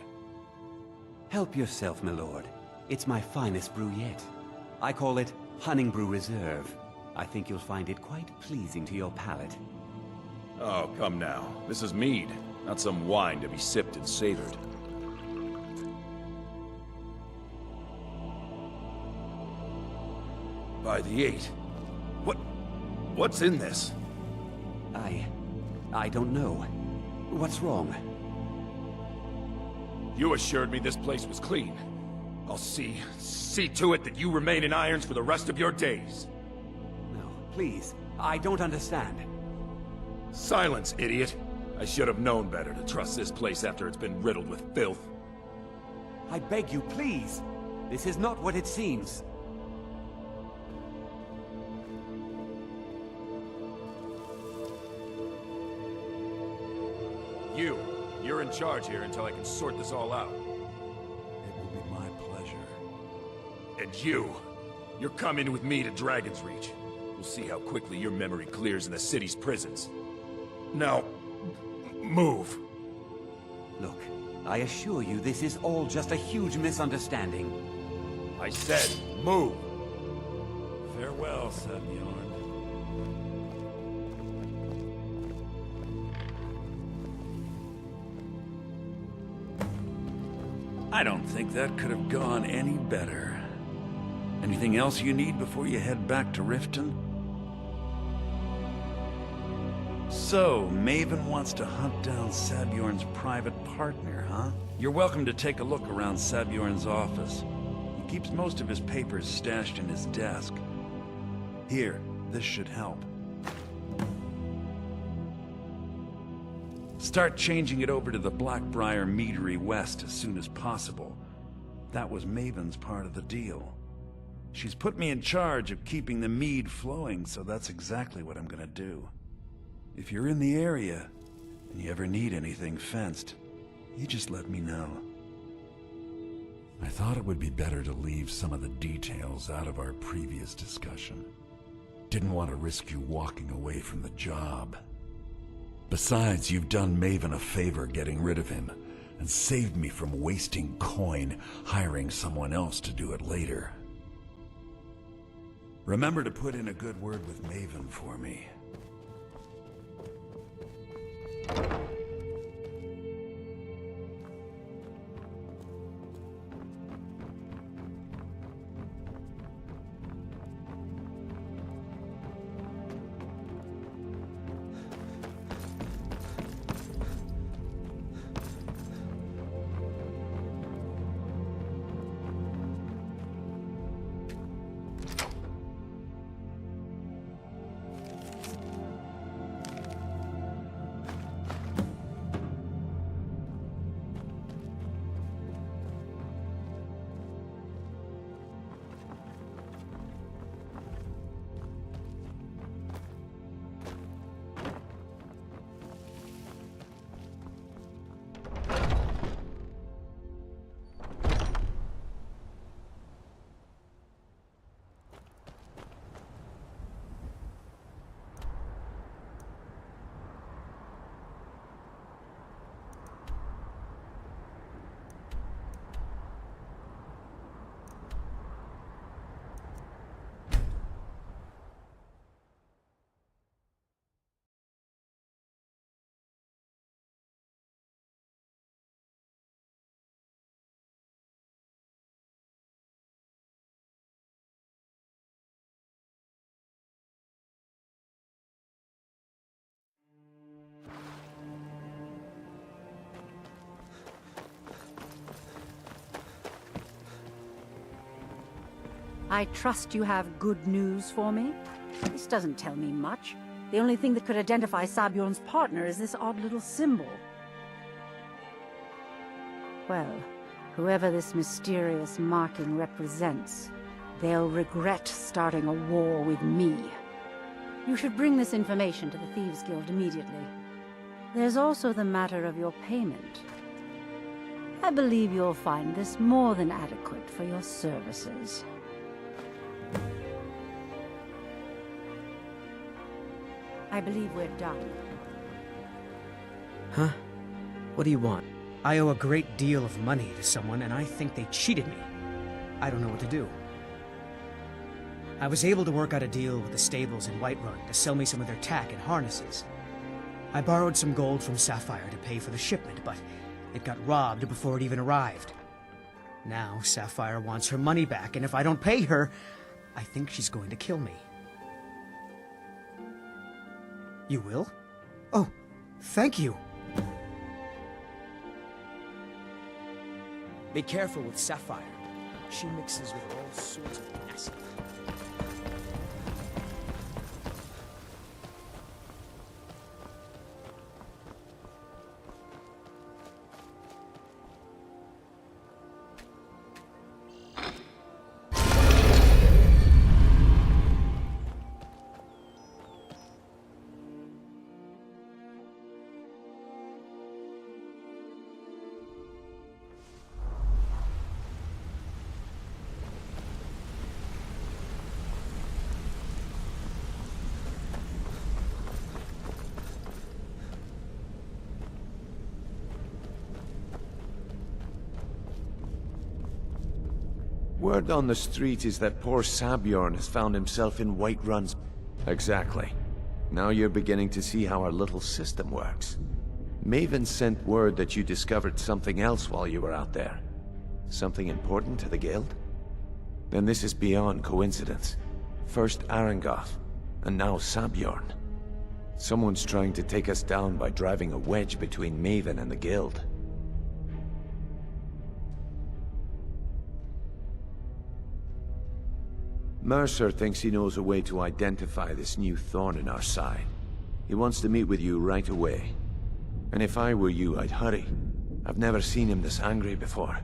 Help yourself, my lord. It's my finest brew yet. I call it Hunning Brew Reserve. I think you'll find it quite pleasing to your palate. Oh, come now. This is mead, not some wine to be sipped and savored. By the 8. What's in this? I don't know. What's wrong? You assured me this place was clean. I'll see to it that you remain in irons for the rest of your days. No, please. I don't understand. Silence, idiot. I should have known better to trust this place after it's been riddled with filth. I beg you, please. This is not what it seems. You're in charge here until I can sort this all out. It will be my pleasure. And you're coming with me to Dragon's Reach. We'll see how quickly your memory clears in the city's prisons. Now, move. Look, I assure you this is all just a huge misunderstanding. I said, move. Farewell, Sebjorn. I don't think that could have gone any better. Anything else you need before you head back to Riften? So, Maven wants to hunt down Sabjorn's private partner, huh? You're welcome to take a look around Sabjorn's office. He keeps most of his papers stashed in his desk. Here, this should help. Start changing it over to the Blackbriar Meadery West as soon as possible. That was Maven's part of the deal. She's put me in charge of keeping the mead flowing, so that's exactly what I'm gonna do. If you're in the area, and you ever need anything fenced, you just let me know. I thought it would be better to leave some of the details out of our previous discussion. Didn't want to risk you walking away from the job. Besides, you've done Maven a favor getting rid of him, and saved me from wasting coin hiring someone else to do it later. Remember to put in a good word with Maven for me. I trust you have good news for me? This doesn't tell me much. The only thing that could identify Sabjorn's partner is this odd little symbol. Well, whoever this mysterious marking represents, they'll regret starting a war with me. You should bring this information to the Theives Guild immediately. There's also the matter of your payment. I believe you'll find this more than adequate for your services. I believe we're done. Huh? What do you want? I owe a great deal of money to someone, and I think they cheated me. I don't know what to do. I was able to work out a deal with the stables in Whiterun to sell me some of their tack and harnesses. I borrowed some gold from Sapphire to pay for the shipment, but it got robbed before it even arrived. Now Sapphire wants her money back, and if I don't pay her, I think she's going to kill me. You will? Oh, thank you. Be careful with Sapphire. She mixes with all sorts of nasty. Word on the street is that poor Sabjorn has found himself in Whiterun's... Exactly. Now you're beginning to see how our little system works. Maven sent word that you discovered something else while you were out there. Something important to the Guild? Then this is beyond coincidence. First Arangoth, and now Sabjorn. Someone's trying to take us down by driving a wedge between Maven and the Guild. Mercer thinks he knows a way to identify this new thorn in our side. He wants to meet with you right away. And if I were you, I'd hurry. I've never seen him this angry before.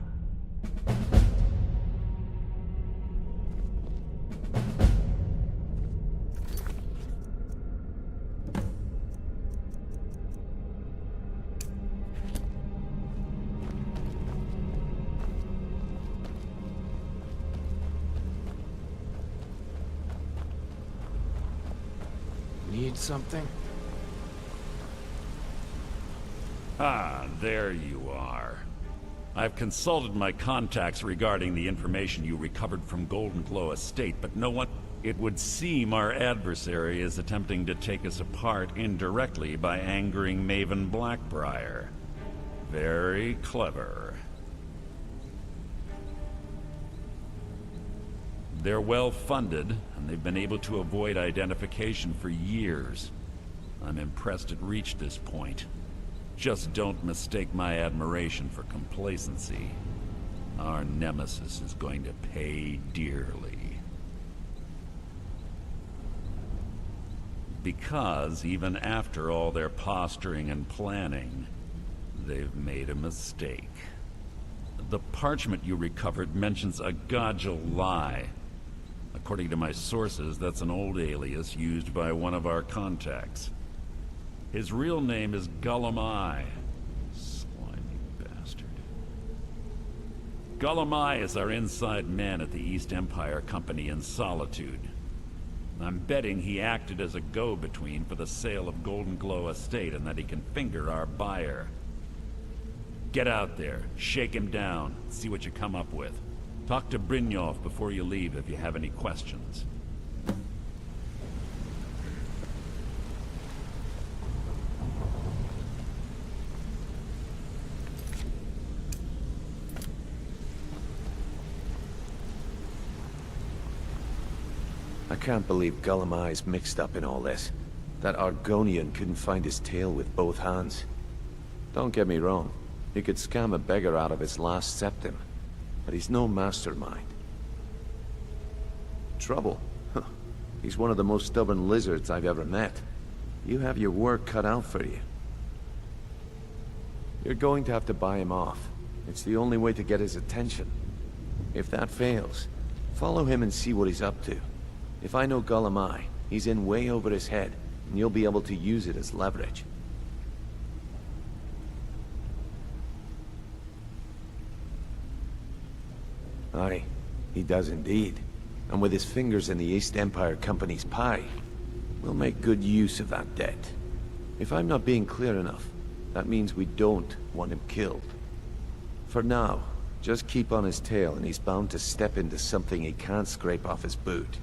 Need something? Ah, there you are. I've consulted my contacts regarding the information you recovered from Golden Glow Estate, but no one... It would seem our adversary is attempting to take us apart indirectly by angering Maven Blackbriar. Very clever. They're well funded, and they've been able to avoid identification for years. I'm impressed it reached this point. Just don't mistake my admiration for complacency. Our nemesis is going to pay dearly. Because even after all their posturing and planning, they've made a mistake. The parchment you recovered mentions a Godjal lie. According to my sources, that's an old alias used by one of our contacts. His real name is Gullum Eye. Slimy bastard. Gullum Eye is our inside man at the East Empire Company in Solitude. I'm betting he acted as a go-between for the sale of Golden Glow Estate and that he can finger our buyer. Get out there, shake him down, see what you come up with. Talk to Brynjolf before you leave if you have any questions. I can't believe Gullum Eye's mixed up in all this. That Argonian couldn't find his tail with both hands. Don't get me wrong, he could scam a beggar out of his last septim, but he's no mastermind. Trouble? Huh. He's one of the most stubborn lizards I've ever met. You have your work cut out for you. You're going to have to buy him off. It's the only way to get his attention. If that fails, follow him and see what he's up to. If I know Gulamai, he's in way over his head, and you'll be able to use it as leverage. Aye, he does indeed. And with his fingers in the East Empire Company's pie, we'll make good use of that debt. If I'm not being clear enough, that means we don't want him killed. For now, just keep on his tail and he's bound to step into something he can't scrape off his boot.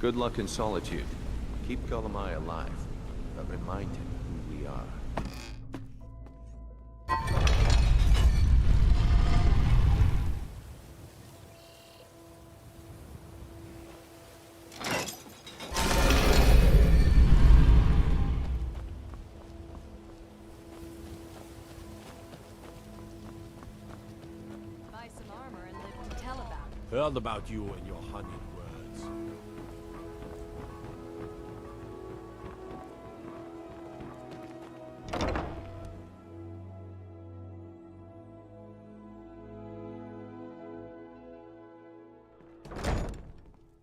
Good luck in Solitude. Keep Gulamai alive, but remind him who we are. Buy some armor and live to tell about it. Heard about you and your honeyed words.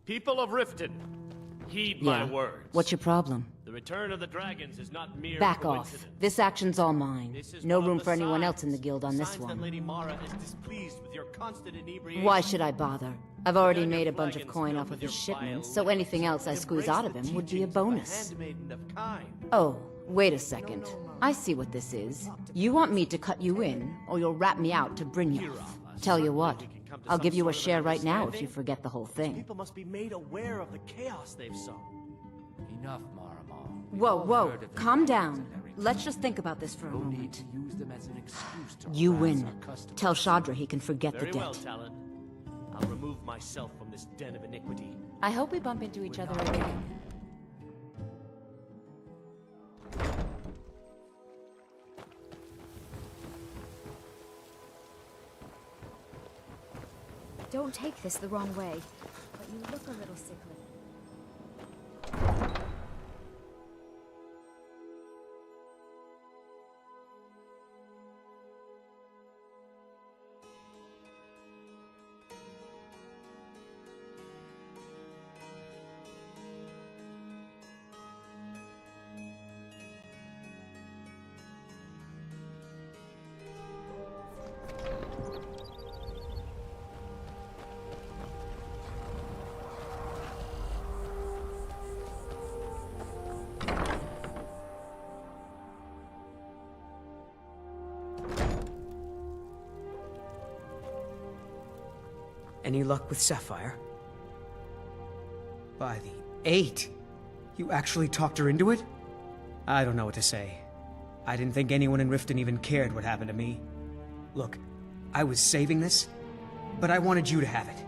People of Riften, heed my Yeah. words. What's your problem? The return of the dragons is not mere Back coincidence. off. This action's all mine. This is No one of room the for anyone else in the signs. guild on this Signs that one. Lady Mara is displeased with your constant inebriation. Why should I bother? I've already Begun your made a bunch of flagons coin filled off of with his your shipments, vile so anything lips. else I squeeze Embrace out of the him would be a teachings of bonus. handmaiden of Kyne. Oh, wait a second. I see what this is. You want me to cut you in, or you'll rat me out to Brynjolf. Tell you what, I'll give you a share right now if you forget the whole thing. People must be made aware of the chaos they've sown. Enough, Marama. We've Whoa, all whoa, heard of the calm dragons down. and everything. Let's just think about this for a No need moment. to use them as an excuse to You harass win. our customers. Tell Shadra he can forget Very the well, debt. Talon. I'll remove myself from this den of iniquity. I hope we bump into each other again. Don't take this the wrong way, but you look a little sickly. Any luck with Sapphire? By the 8! You actually talked her into it? I don't know what to say. I didn't think anyone in Riften even cared what happened to me. Look, I was saving this, but I wanted you to have it.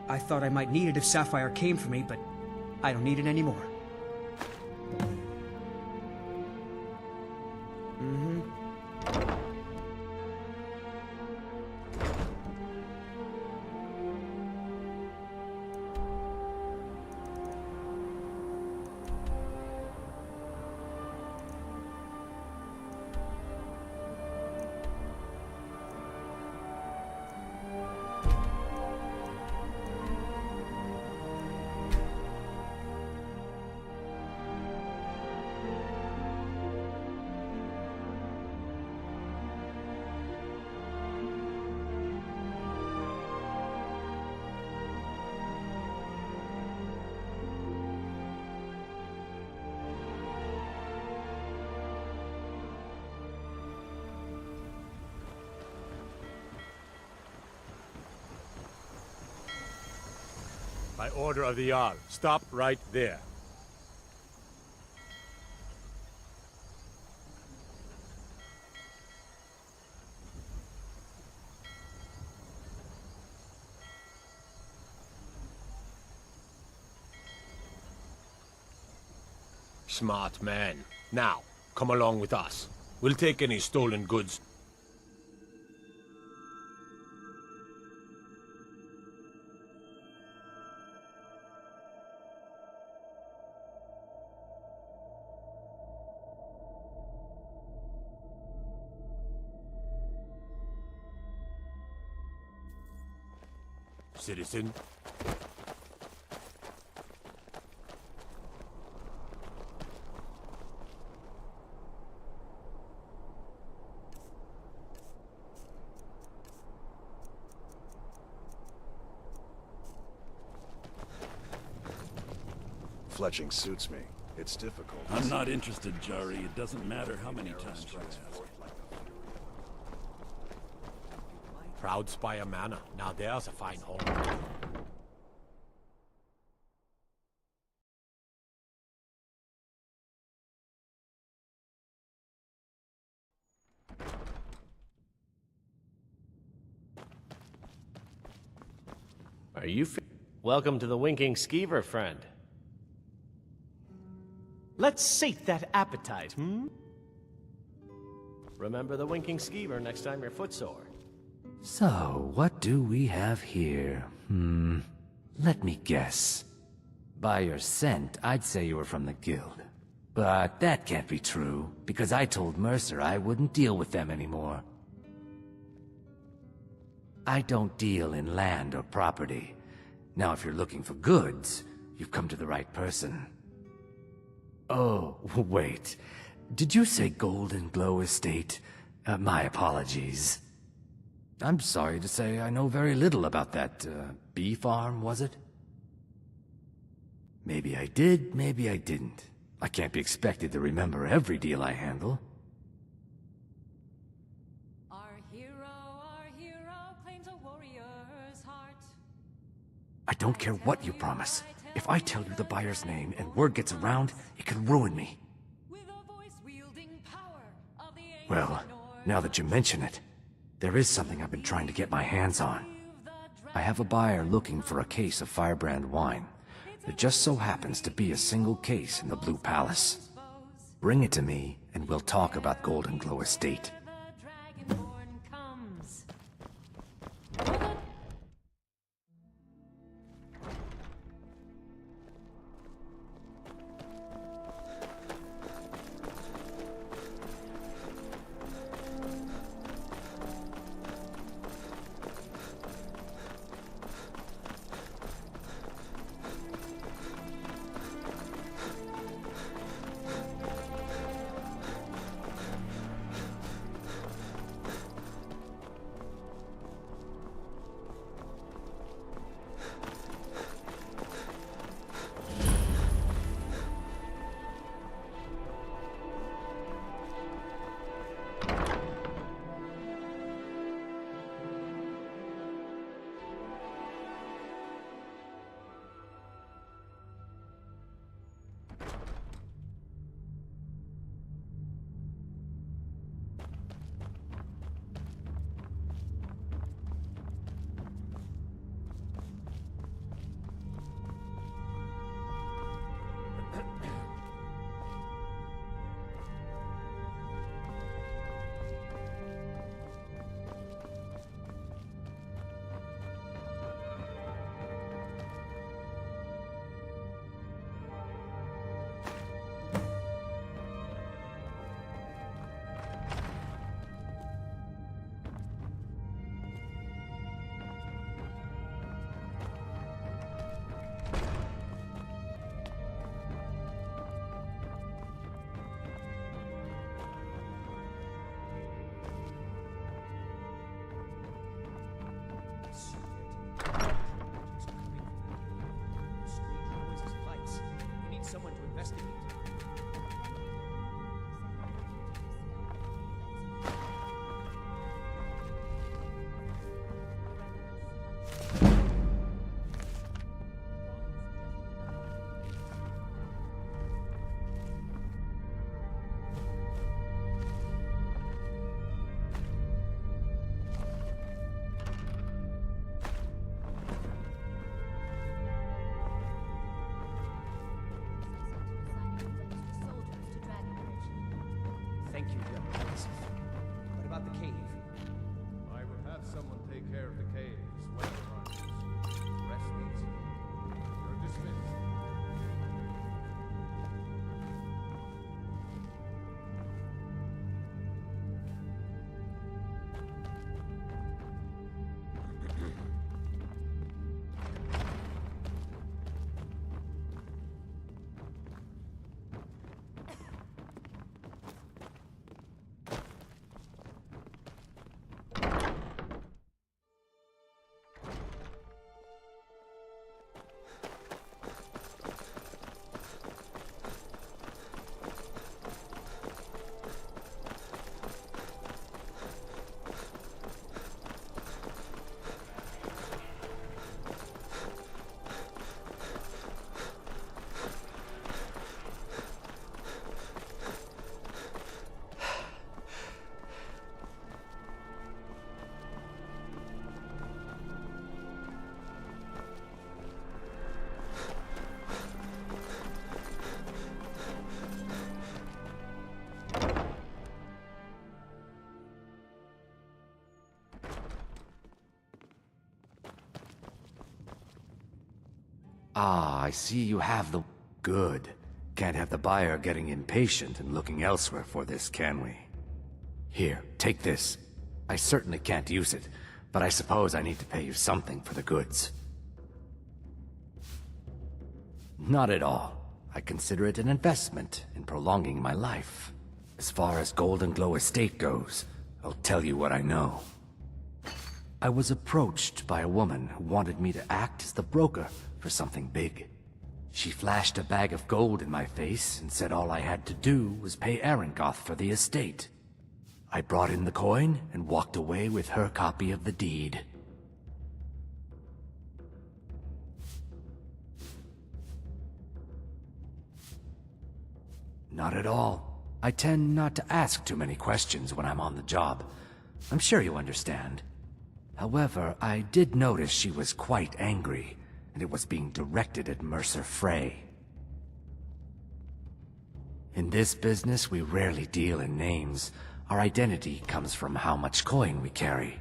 I thought I might need it if Sapphire came for me, but I don't need it anymore. By order of the Jarl, stop right there. Smart man. Now, come along with us. We'll take any stolen goods. citizen. Fletching suits me. It's difficult. I'm not interested, Jari. It doesn't matter how many times you ask. Proud Spire Manor. Now there's a fine home. Are you Welcome to the Winking Skeever, friend. Let's sate that appetite, Remember the Winking Skeever next time you're footsore. So, what do we have here? Let me guess. By your scent, I'd say you were from the guild. But that can't be true, because I told Mercer I wouldn't deal with them anymore. I don't deal in land or property. Now, if you're looking for goods, you've come to the right person. Oh, wait. Did you say Golden Glow Estate? My apologies. I'm sorry to say I know very little about that, bee farm, was it? Maybe I did, maybe I didn't. I can't be expected to remember every deal I handle. Our hero claims a warrior's heart. I don't care what you promise. If I tell you the buyer's name and word gets around, it can ruin me. Well, now that you mention it, there is something I've been trying to get my hands on. I have a buyer looking for a case of Firebrand wine. There just so happens to be a single case in the Blue Palace. Bring it to me, and we'll talk about Golden Glow Estate. Someone to investigate. Thank you, General. What about the cave? I will have someone take care of the cave as well as runs. Rest easy. You're dismissed. Ah, I see you have the... Good. Can't have the buyer getting impatient and looking elsewhere for this, can we? Here, take this. I certainly can't use it, but I suppose I need to pay you something for the goods. Not at all. I consider it an investment in prolonging my life. As far as Golden Glow Estate goes, I'll tell you what I know. I was approached by a woman who wanted me to act as the broker for something big. She flashed a bag of gold in my face and said all I had to do was pay Arangoth for the estate. I brought in the coin and walked away with her copy of the deed. Not at all. I tend not to ask too many questions when I'm on the job. I'm sure you understand. However, I did notice she was quite angry, and it was being directed at Mercer Frey. In this business, we rarely deal in names. Our identity comes from how much coin we carry.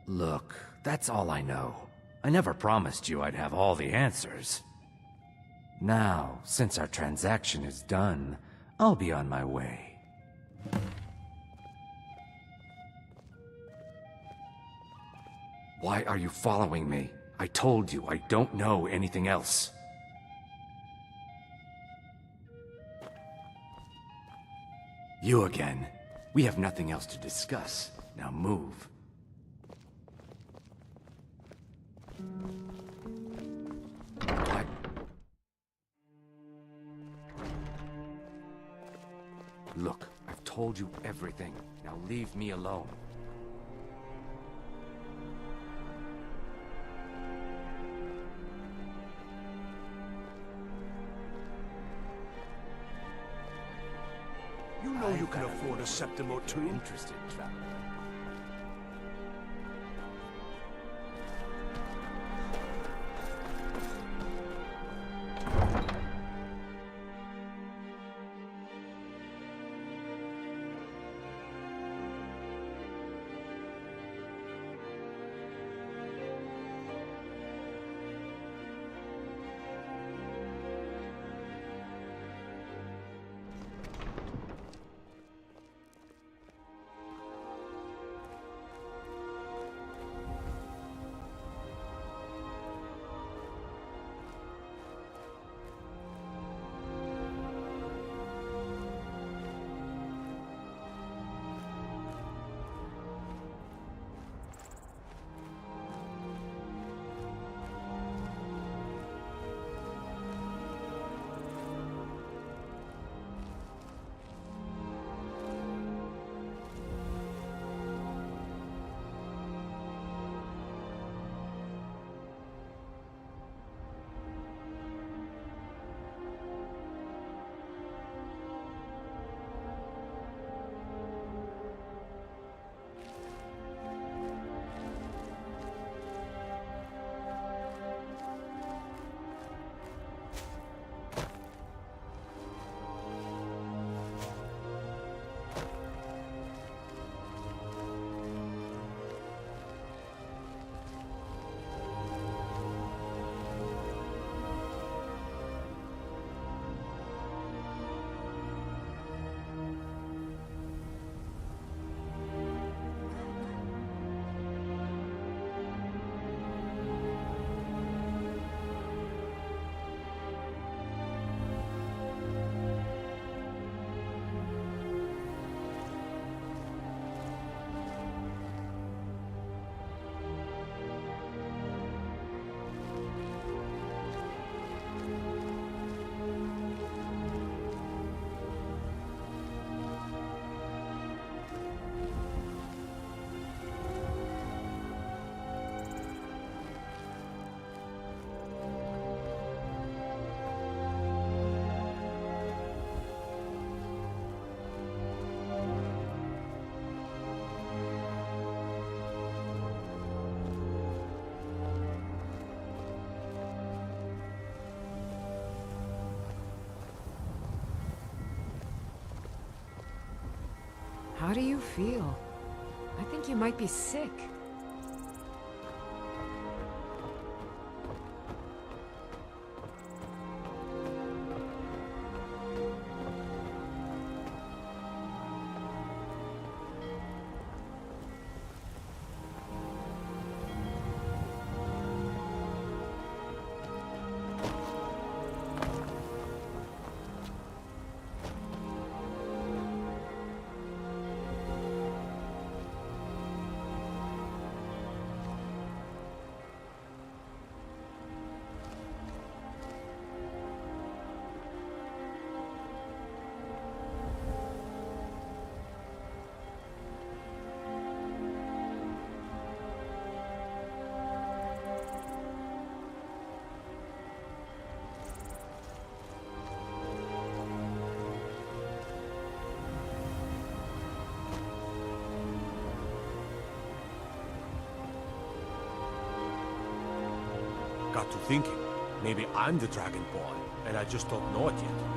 Look, that's all I know. I never promised you I'd have all the answers. Now, since our transaction is done, I'll be on my way. Why are you following me? I told you I don't know anything else. You again. We have nothing else to discuss. Now move. What? Look, I've told you everything. Now leave me alone. You know you can afford a septim or two. Interested in traveling. do you feel? I think you might be sick. Got to thinking. Maybe I'm the Dragonborn, and I just don't know it yet.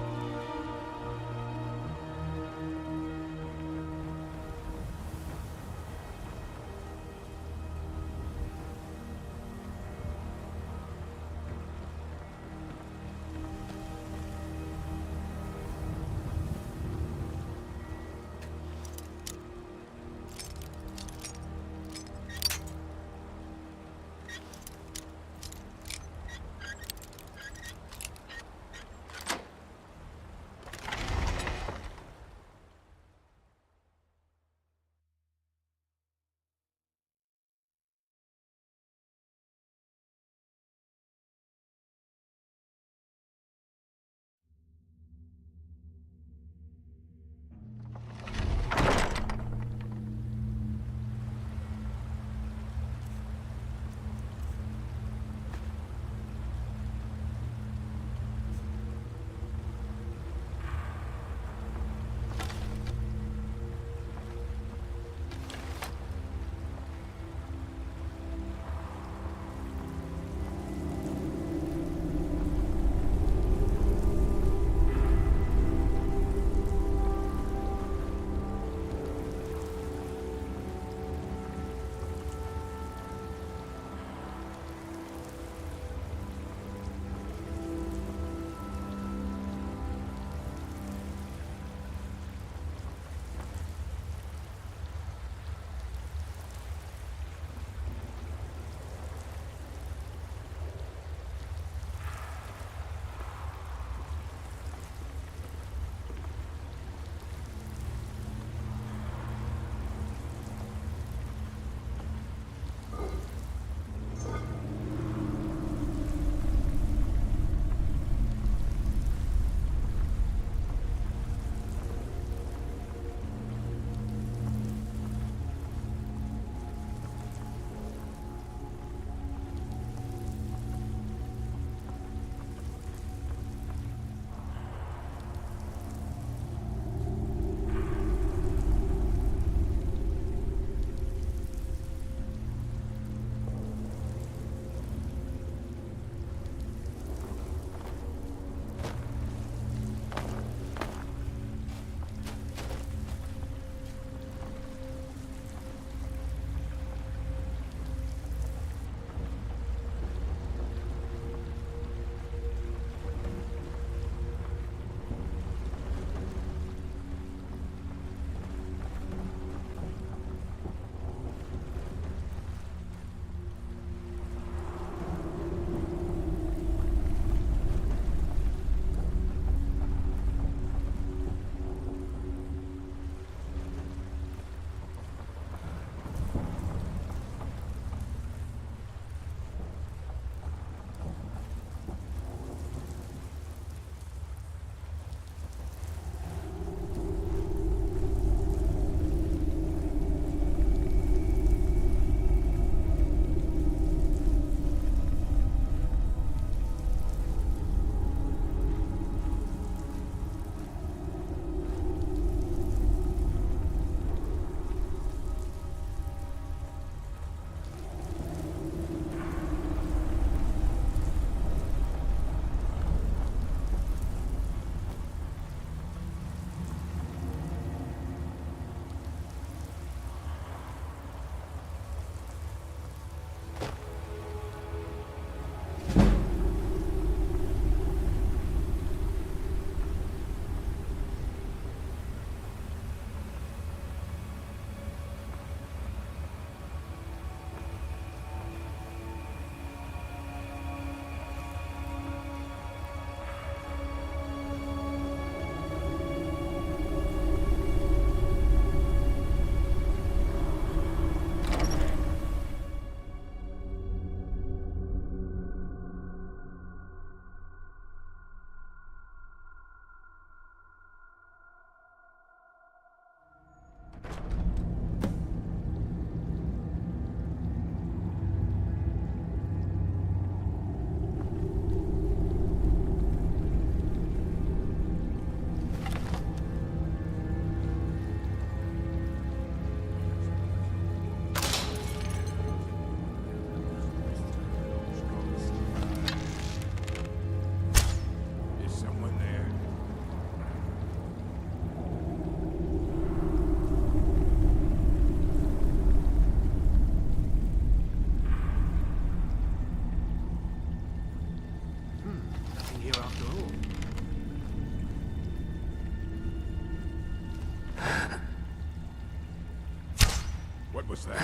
was that?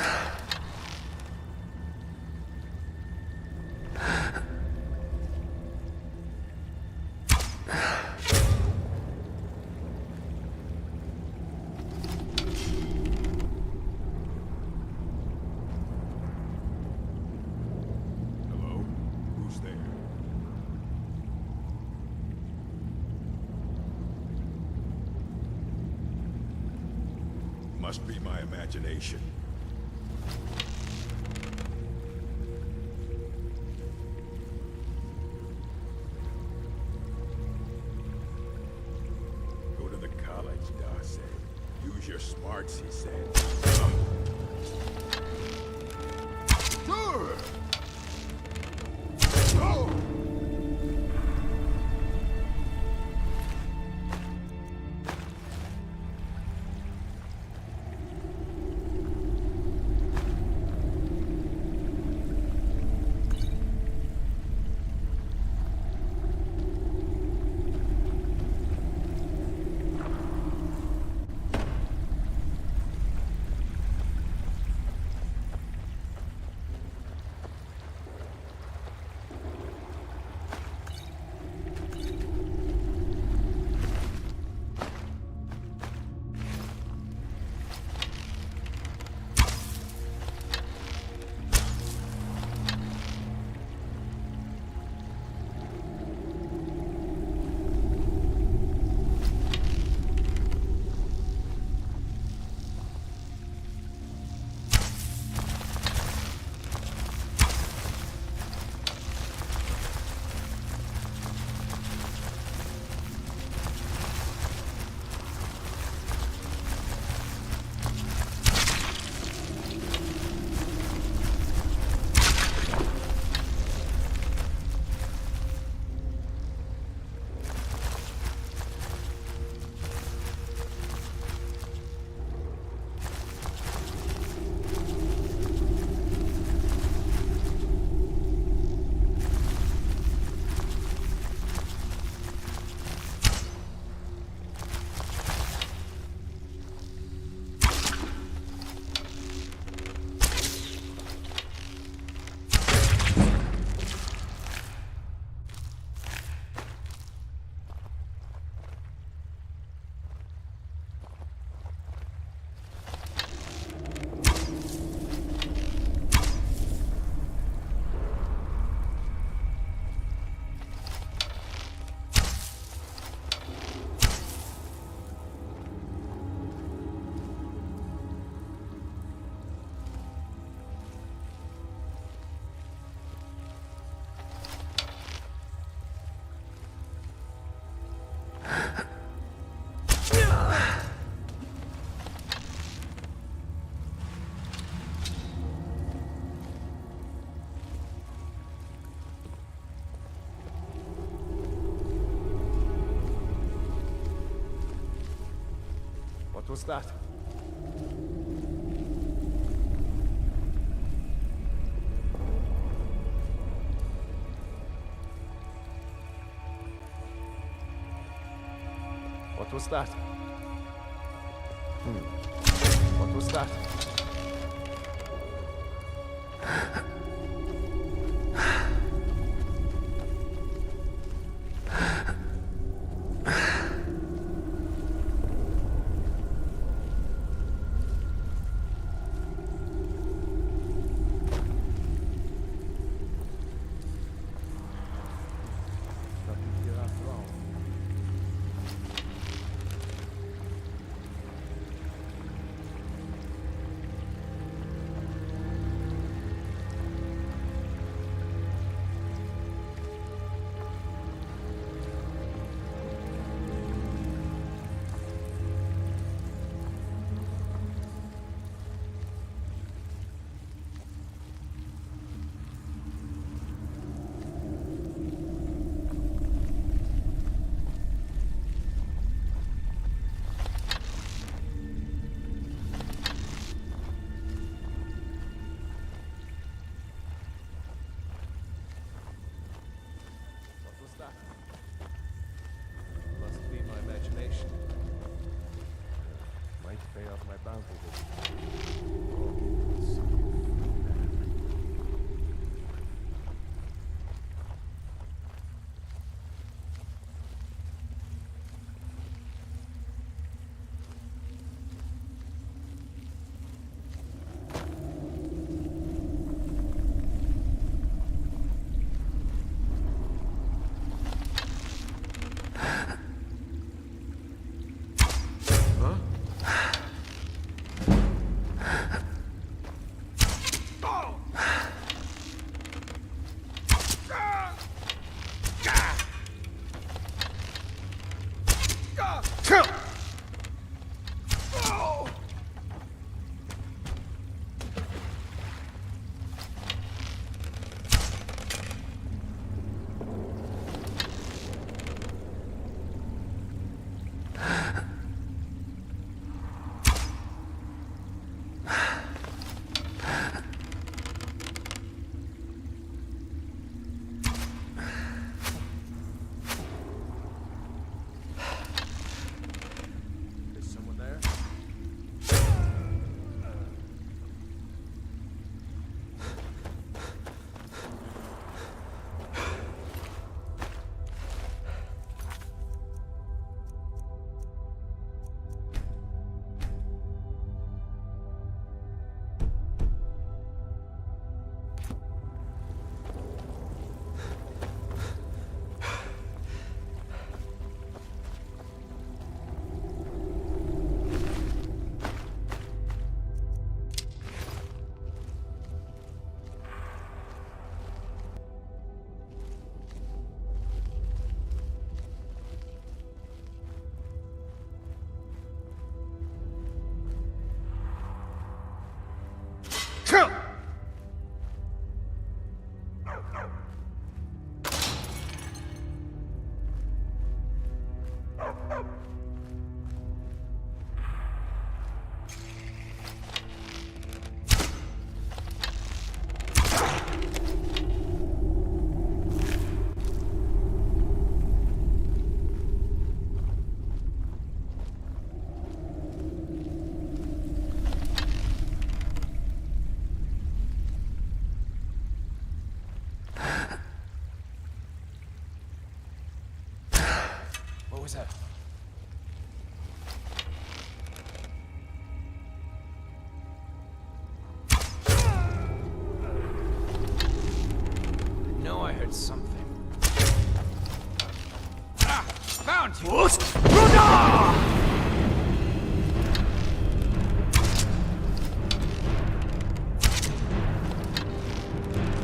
Hello? Who's there? Must be my imagination. Go to the college, Darcy. Use your smarts, he said. Sure! Oh! What was that? What was that? What was that? was a... I know I heard something. Ah! Found you!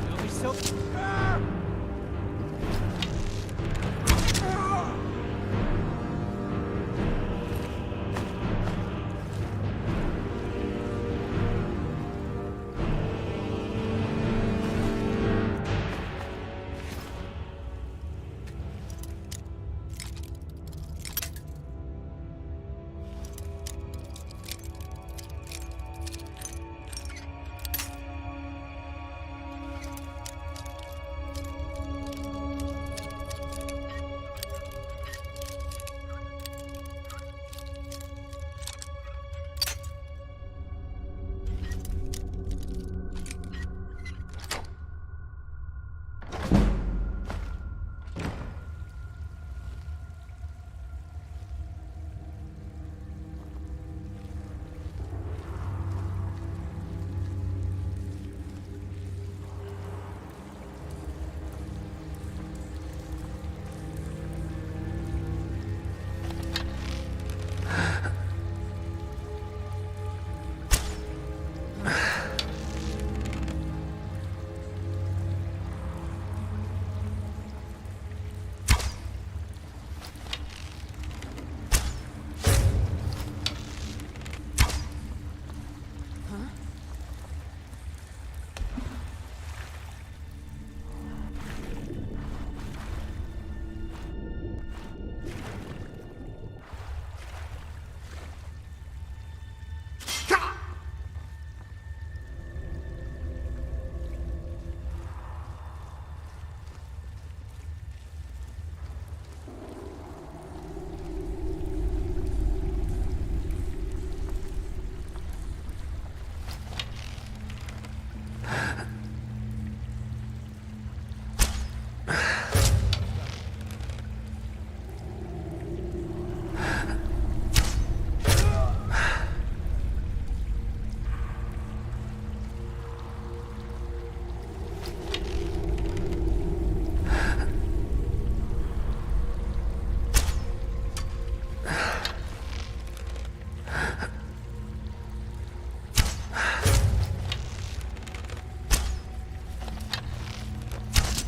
You'll be so...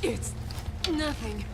It's nothing.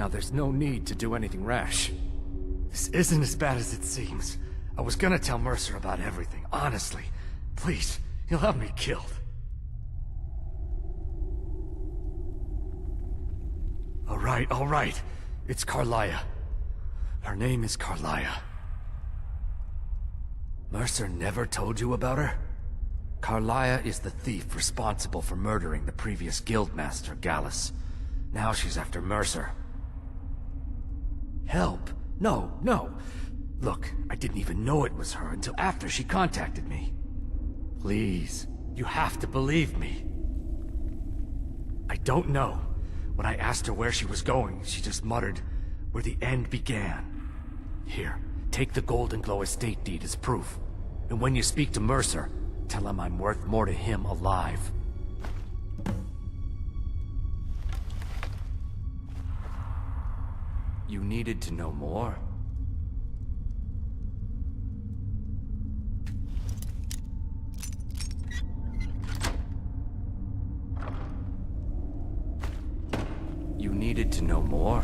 Now there's no need to do anything rash. This isn't as bad as it seems. I was gonna tell Mercer about everything, honestly. Please, he'll have me killed. All right. It's Carlia. Her name is Carlia. Mercer never told you about her? Carlia is the thief responsible for murdering the previous guildmaster, Gallus. Now she's after Mercer. Help? No, no. Look, I didn't even know it was her until after she contacted me. Please, you have to believe me. I don't know. When I asked her where she was going, she just muttered, where the end began. Here, take the Golden Glow estate deed as proof. And when you speak to Mercer, tell him I'm worth more to him alive. You needed to know more? You needed to know more?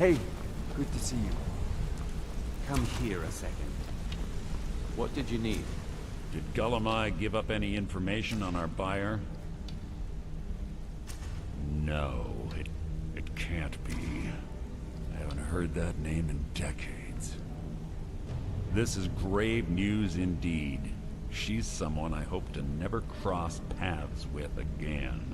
Hey, good to see you. Come here a second. What did you need? Did Gullamai give up any information on our buyer? No, it can't be. I haven't heard that name in decades. This is grave news indeed. She's someone I hope to never cross paths with again.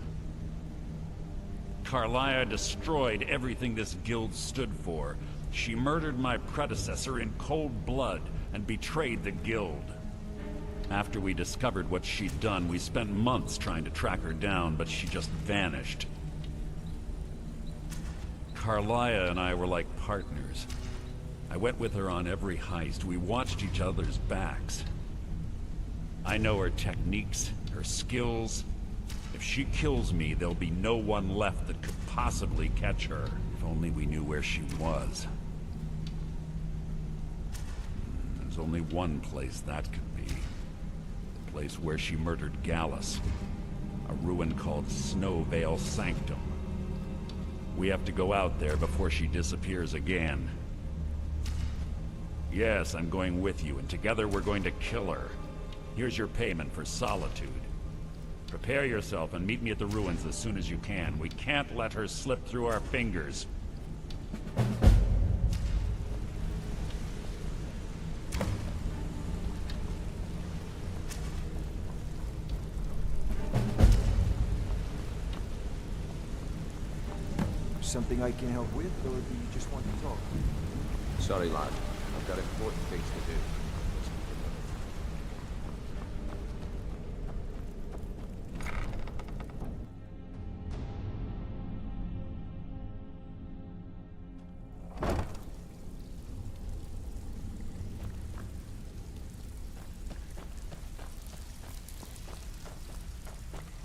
Carlia destroyed everything this guild stood for. She murdered my predecessor in cold blood and betrayed the guild. After we discovered what she'd done, we spent months trying to track her down, but she just vanished. Carlia and I were like partners. I went with her on every heist. We watched each other's backs. I know her techniques, her skills. If she kills me, there'll be no one left that could possibly catch her. If only we knew where she was. There's only one place that could be. The place where she murdered Gallus. A ruin called Snowvale Sanctum. We have to go out there before she disappears again. Yes, I'm going with you, and together we're going to kill her. Here's your payment for solitude. Prepare yourself and meet me at the ruins as soon as you can. We can't let her slip through our fingers. Something I can help with, or do you just want to talk? Sorry, lad. I've got important things to do.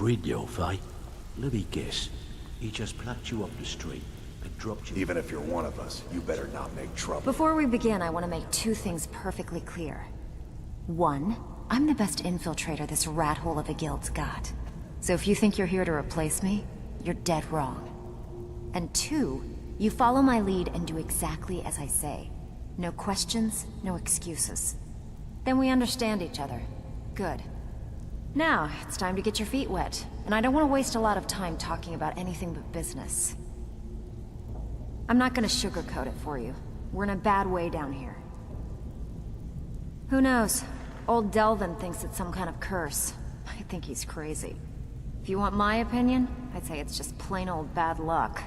Bridulf, eh? Let me guess. He just plucked you up the street and dropped you... Even if you're one of us, you better not make trouble. Before we begin, I want to make two things perfectly clear. One, I'm the best infiltrator this rat hole of a guild's got. So if you think you're here to replace me, you're dead wrong. And two, you follow my lead and do exactly as I say. No questions, no excuses. Then we understand each other. Good. Now, it's time to get your feet wet, and I don't want to waste a lot of time talking about anything but business. I'm not gonna sugarcoat it for you. We're in a bad way down here. Who knows? Old Delvin thinks it's some kind of curse. I think he's crazy. If you want my opinion, I'd say it's just plain old bad luck.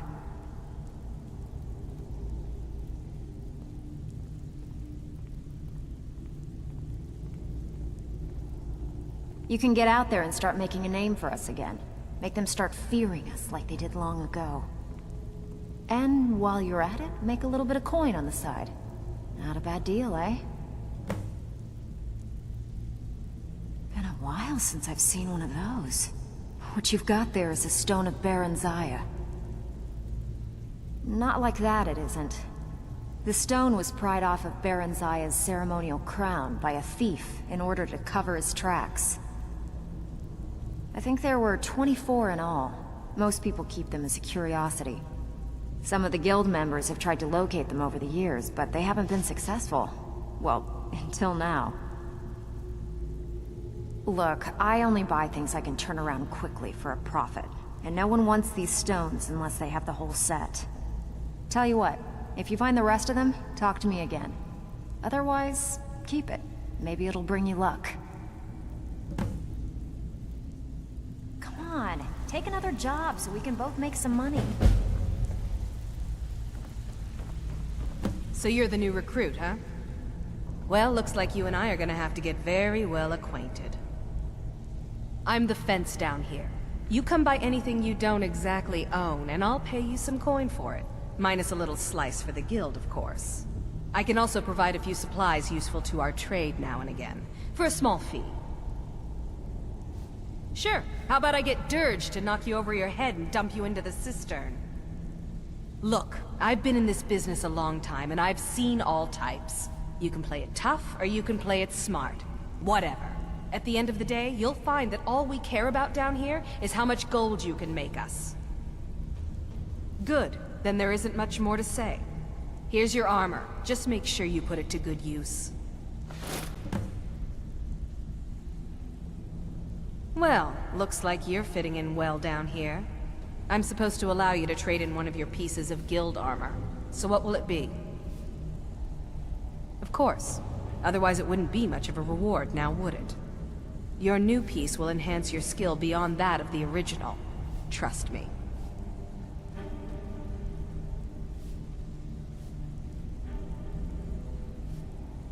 You can get out there and start making a name for us again. Make them start fearing us like they did long ago. And while you're at it, make a little bit of coin on the side. Not a bad deal, eh? Been a while since I've seen one of those. What you've got there is a stone of Baron Zaya. Not like that, it isn't. The stone was pried off of Baron Zaya's ceremonial crown by a thief in order to cover his tracks. I think there were 24 in all. Most people keep them as a curiosity. Some of the guild members have tried to locate them over the years, but they haven't been successful. Well, until now. Look, I only buy things I can turn around quickly for a profit, and no one wants these stones unless they have the whole set. Tell you what, if you find the rest of them, talk to me again. Otherwise, keep it. Maybe it'll bring you luck. Come on, take another job so we can both make some money. So you're the new recruit, huh? Well, looks like you and I are gonna have to get very well acquainted. I'm the fence down here. You come by anything you don't exactly own, and I'll pay you some coin for it. Minus a little slice for the guild, of course. I can also provide a few supplies useful to our trade now and again, for a small fee. Sure, how about I get Dirge to knock you over your head and dump you into the cistern? Look, I've been in this business a long time, and I've seen all types. You can play it tough, or you can play it smart. Whatever. At the end of the day, you'll find that all we care about down here is how much gold you can make us. Good. Then there isn't much more to say. Here's your armor. Just make sure you put it to good use. Well, looks like you're fitting in well down here. I'm supposed to allow you to trade in one of your pieces of guild armor. So what will it be? Of course. Otherwise it wouldn't be much of a reward, now would it? Your new piece will enhance your skill beyond that of the original. Trust me.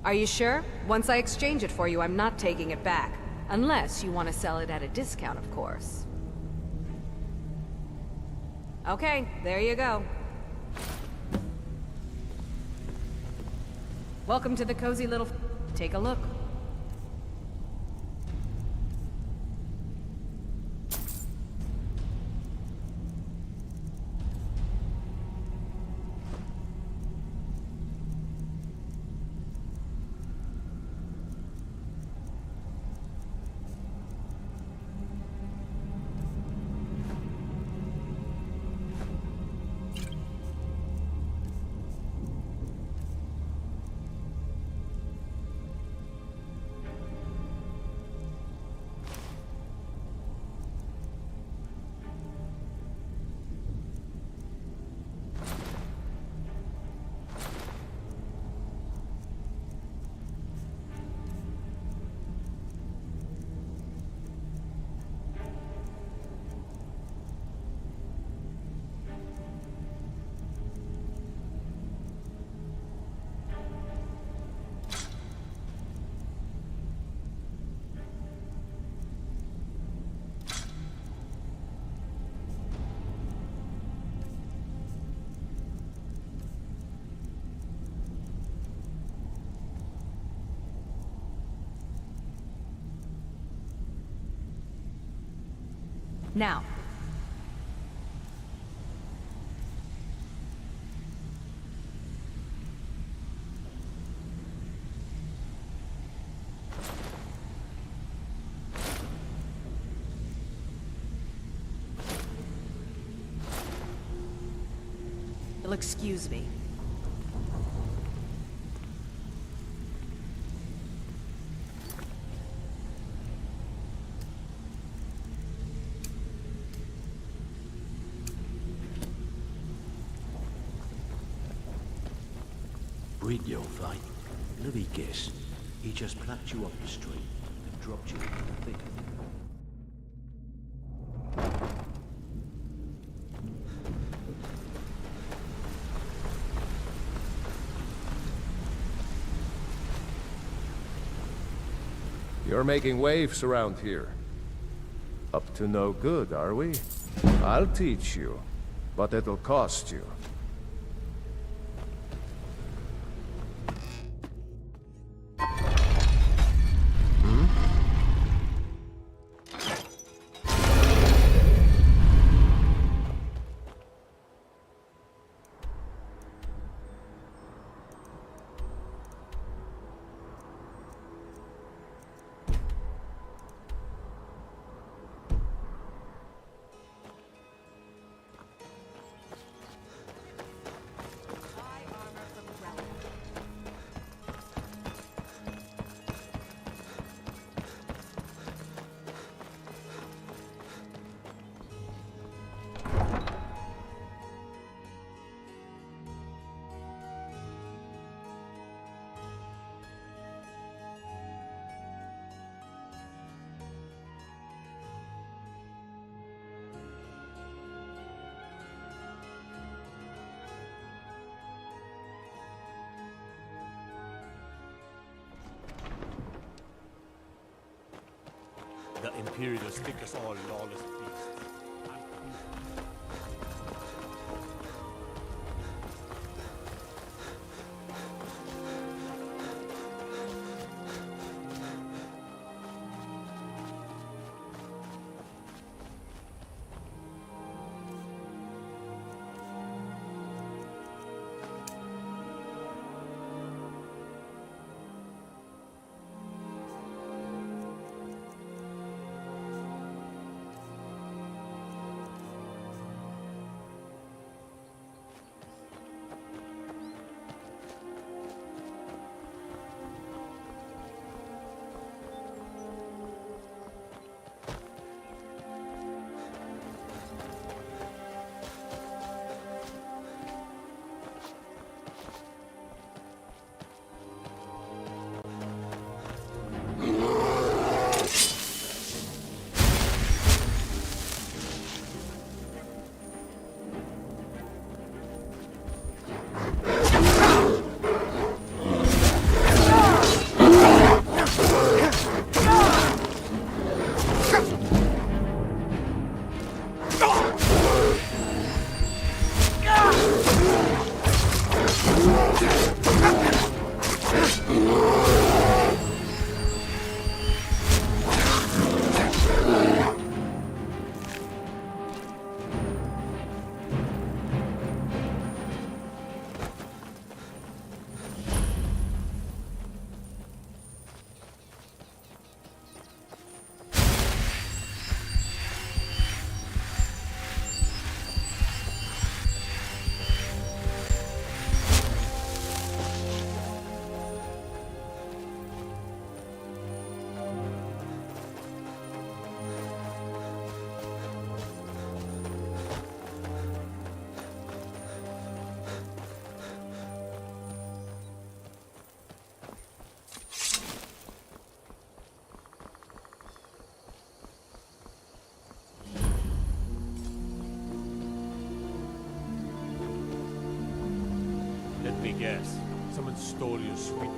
Are you sure? Once I exchange it for you, I'm not taking it back. Unless you want to sell it at a discount, of course. Okay, there you go. Welcome to the cozy little... Take a look. Now. You'll excuse me. Breed your fight. Let me guess. He just plucked you off the street and dropped you into the thick of it. You're making waves around here. Up to no good, are we? I'll teach you, but it'll cost you. The Imperials think us all lawless beasts. guess. Someone stole your sweet...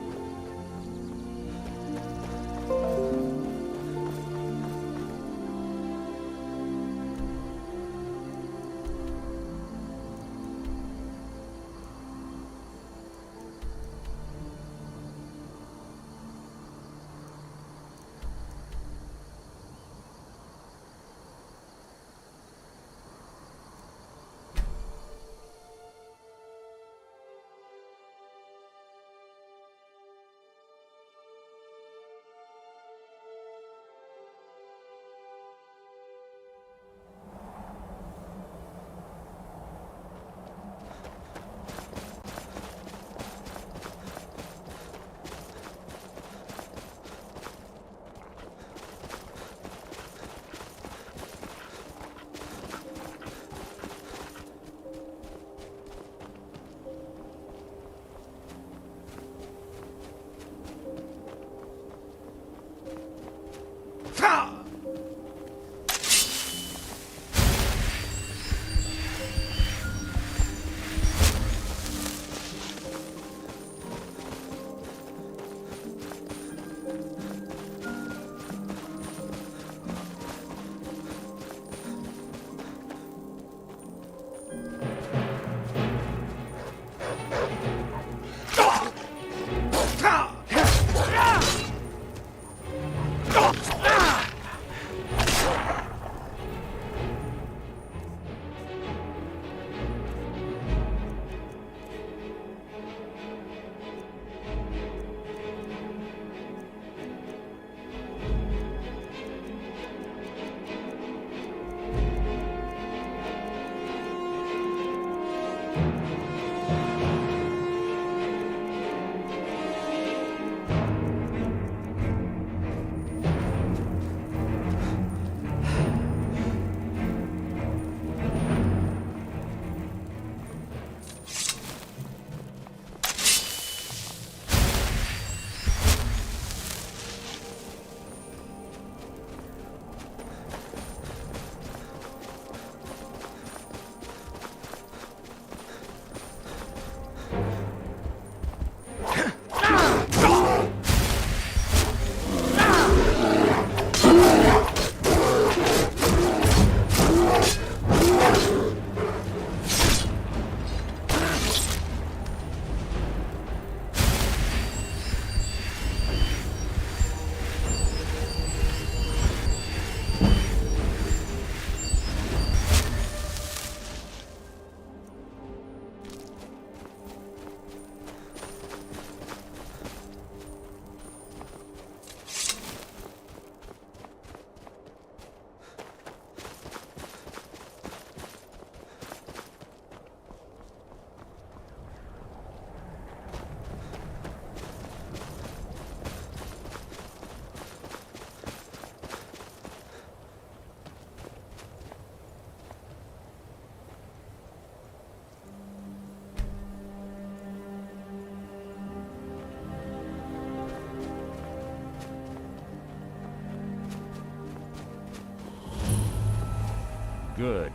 Good.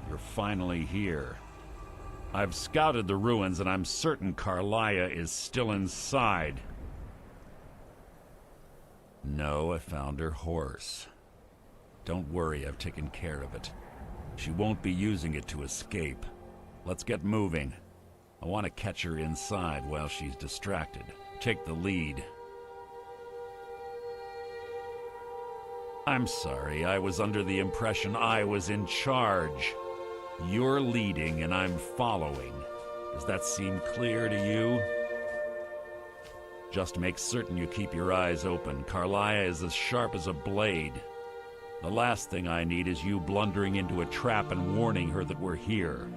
You're finally here. I've scouted the ruins and I'm certain Carlia is still inside. No, I found her horse. Don't worry, I've taken care of it. She won't be using it to escape. Let's get moving. I want to catch her inside while she's distracted. Take the lead. I'm sorry, I was under the impression I was in charge. You're leading and I'm following. Does that seem clear to you? Just make certain you keep your eyes open. Carlia is as sharp as a blade. The last thing I need is you blundering into a trap and warning her that we're here.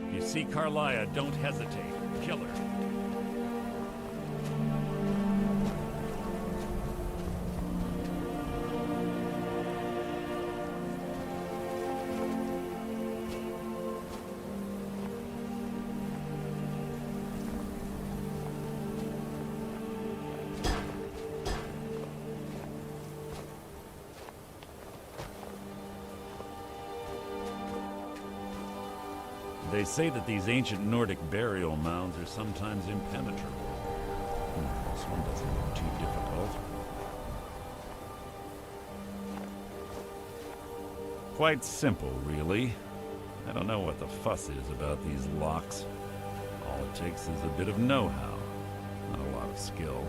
If you see Carlia, don't hesitate. Kill her. They say that these ancient Nordic burial mounds are sometimes impenetrable. This one doesn't look too difficult. Quite simple, really. I don't know what the fuss is about these locks. All it takes is a bit of know-how, not a lot of skill.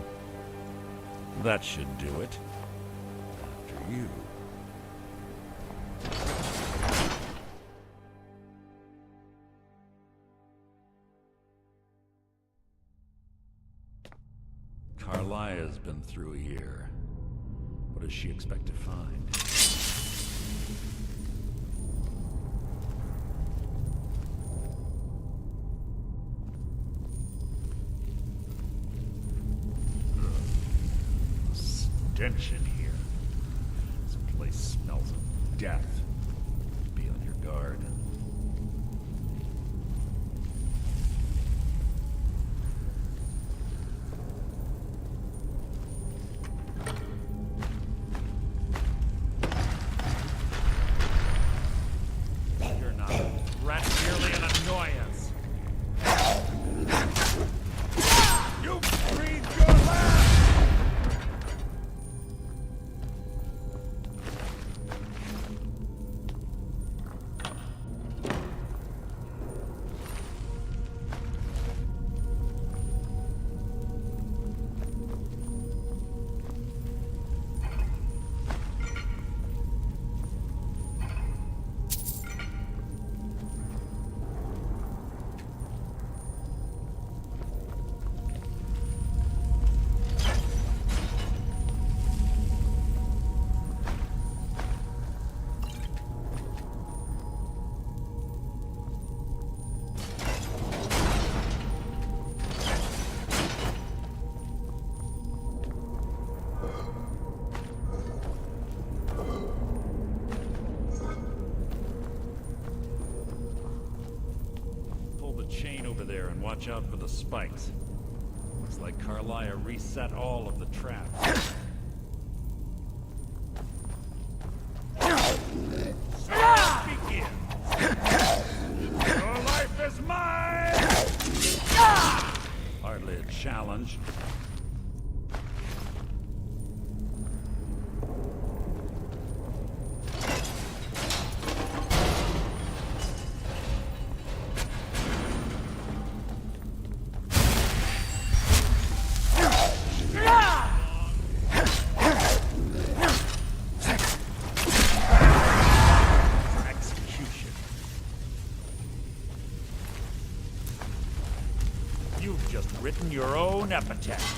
That should do it. After you. Carlia's been through here. What does she expect to find? Stench in here. This place smells of death. Be on your guard. You're not a threat, merely an annoyance. You breathed your last! Chain over there and watch out for the spikes. Looks like Carlia reset all of the traps. Begin. Your life is mine! Hardly a challenge. You've just written your own epitaph.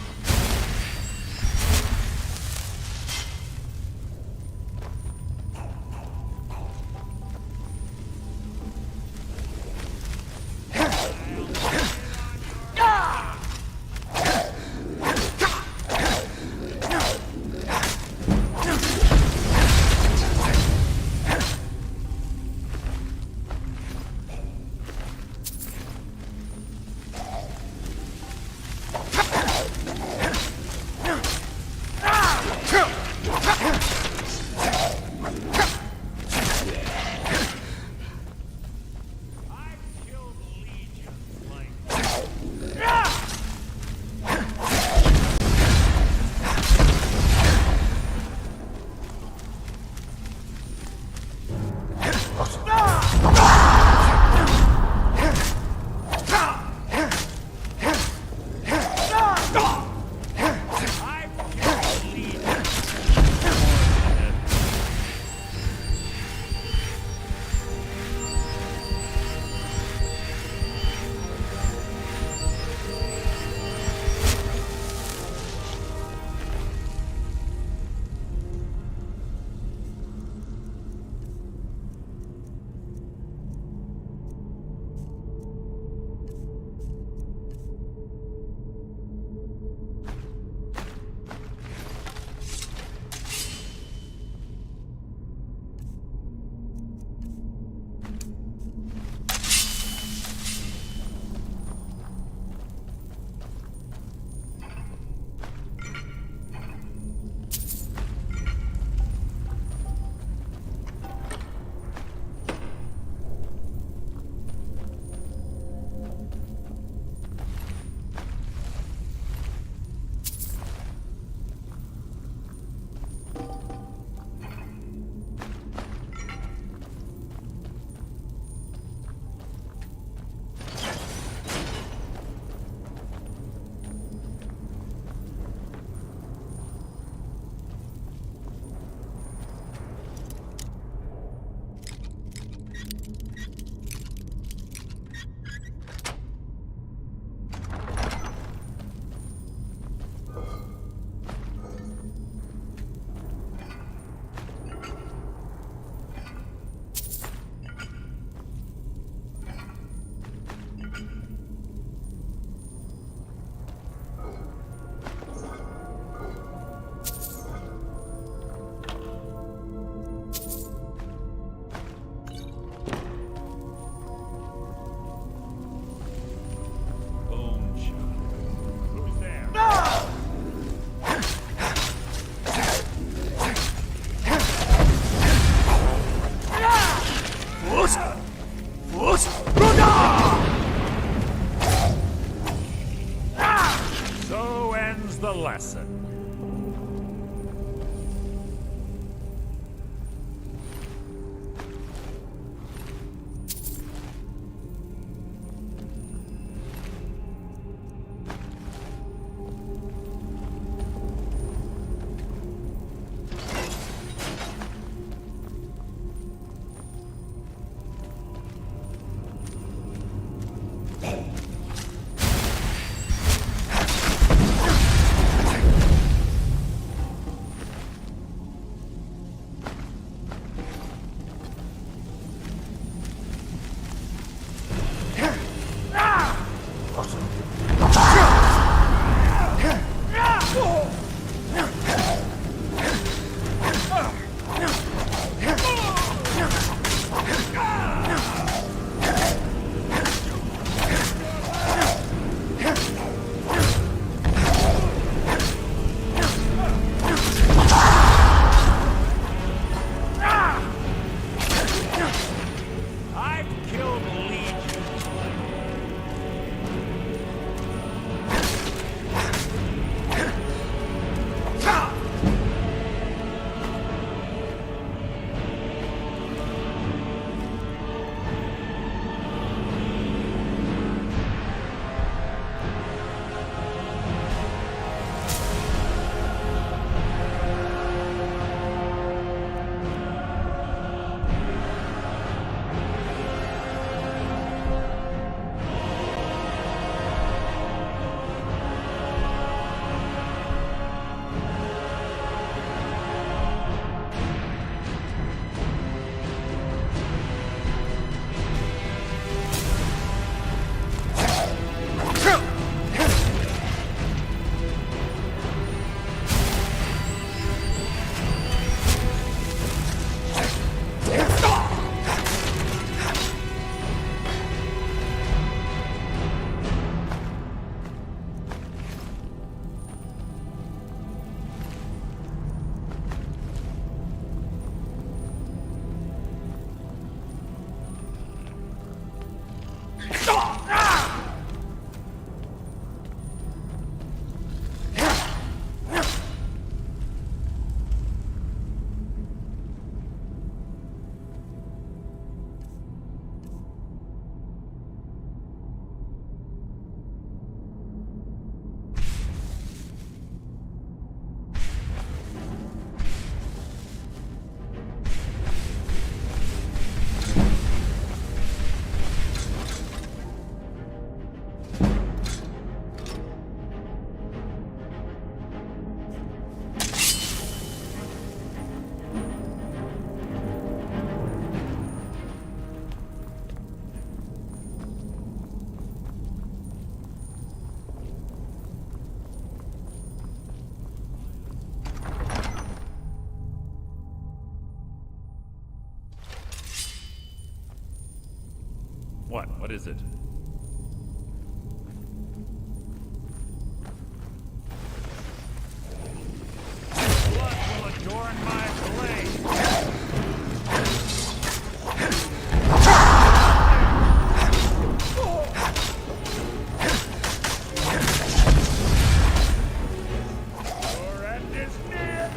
So ends the lesson. What is it? Blood will adorn my blade! Your end is near!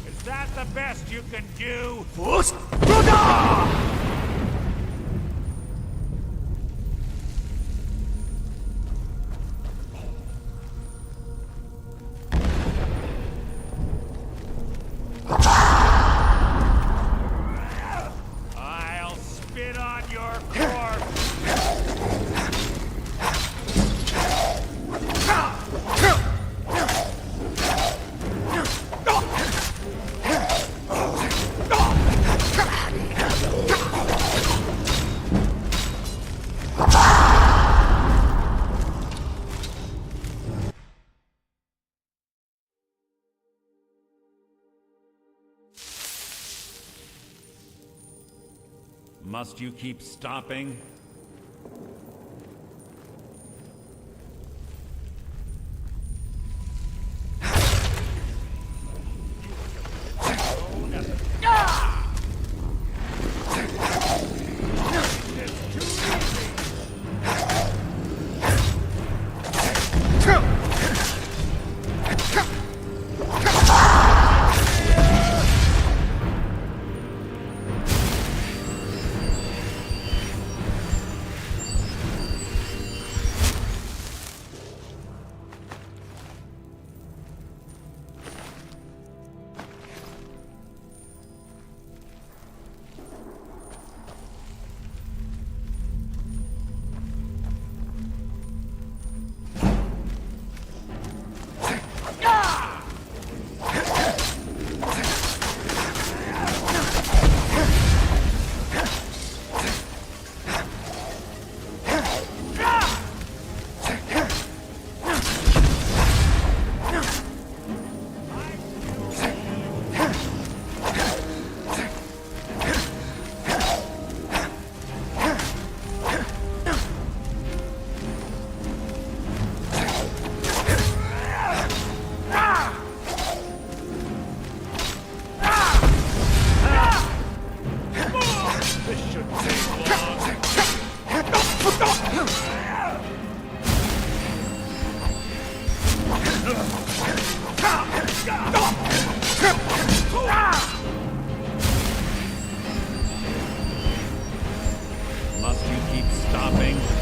Is that the best you can do? I'll spit on your corpse! Must you keep stopping? Must you keep stopping?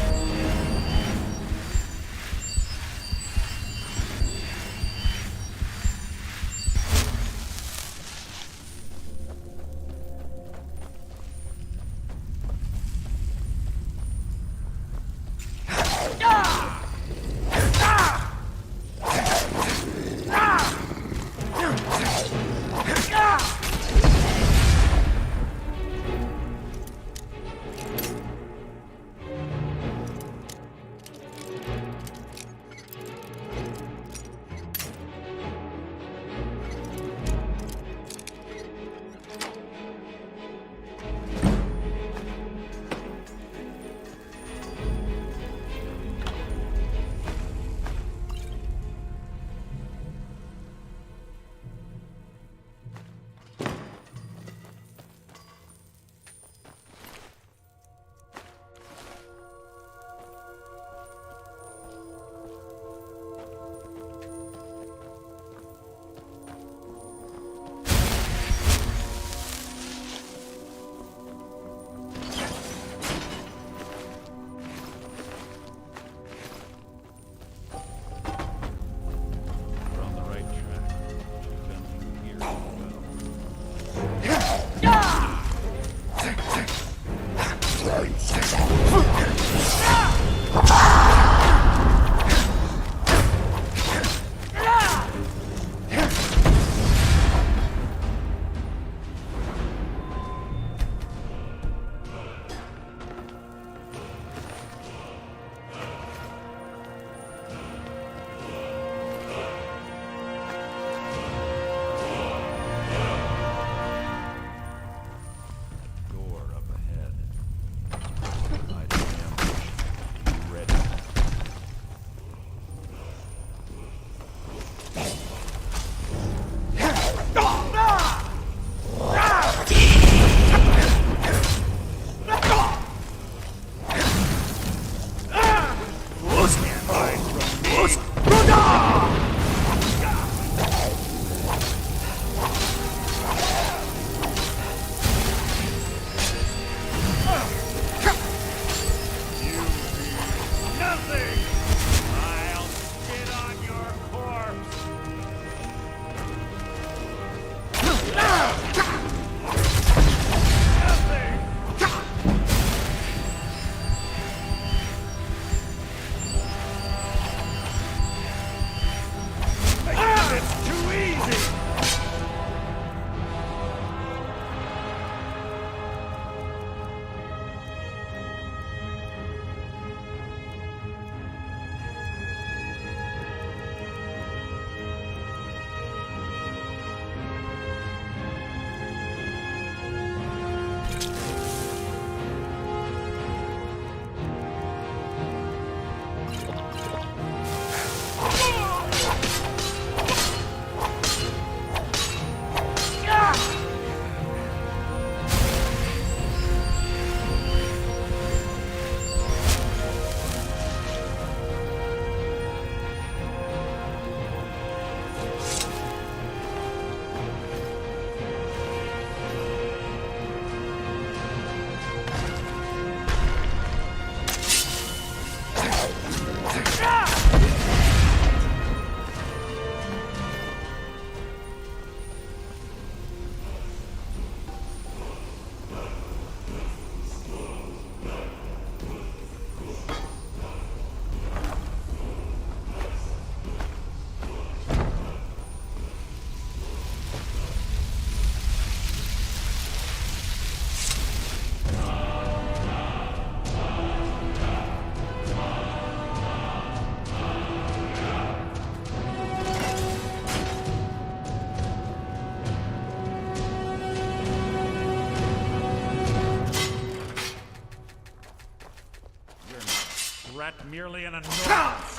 threat merely an annoyance.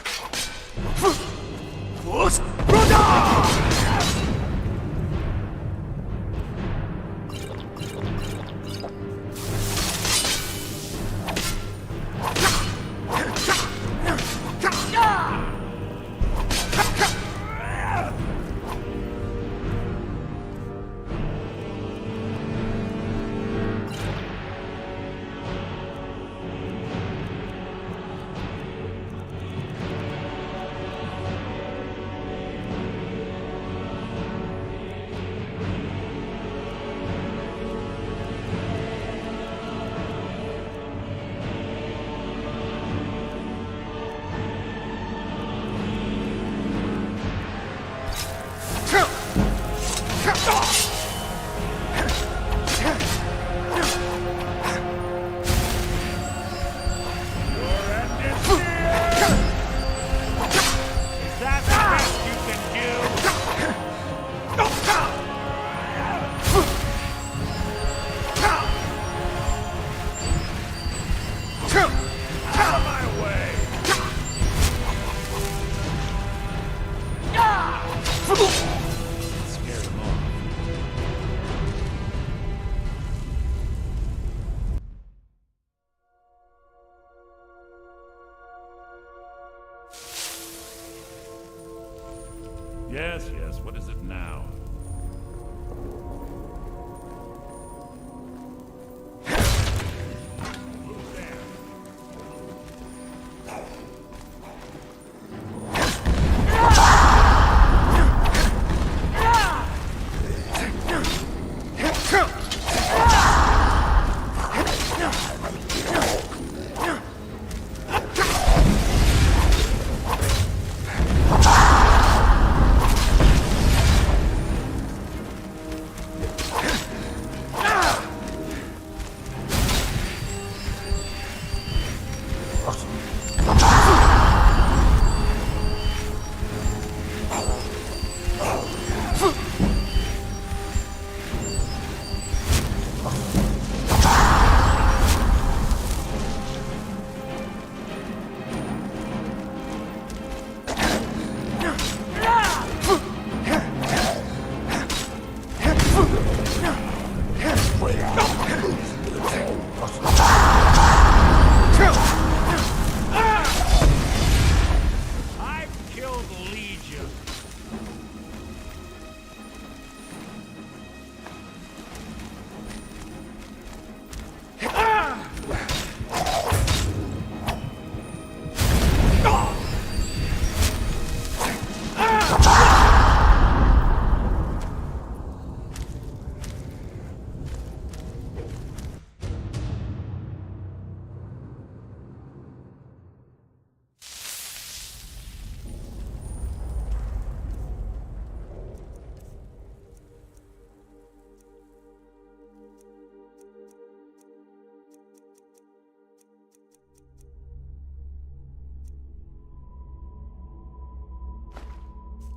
Yes, yes, what is it now?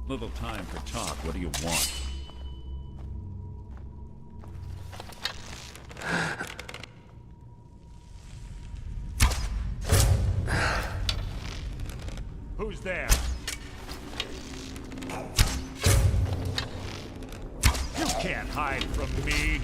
Little time for talk. What do you want? Who's there? You can't hide from me.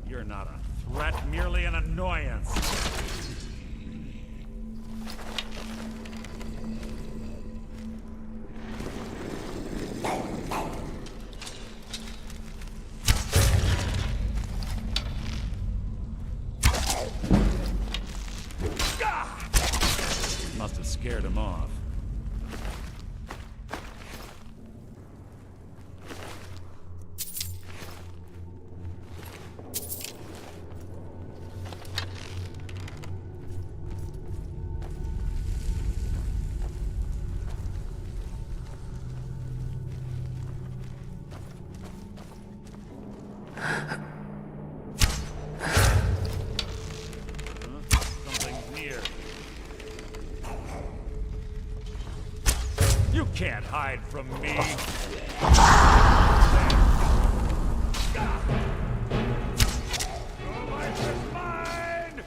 You're not a threat, merely an annoyance. Must have scared him off. You can't hide from me. Your life is mine!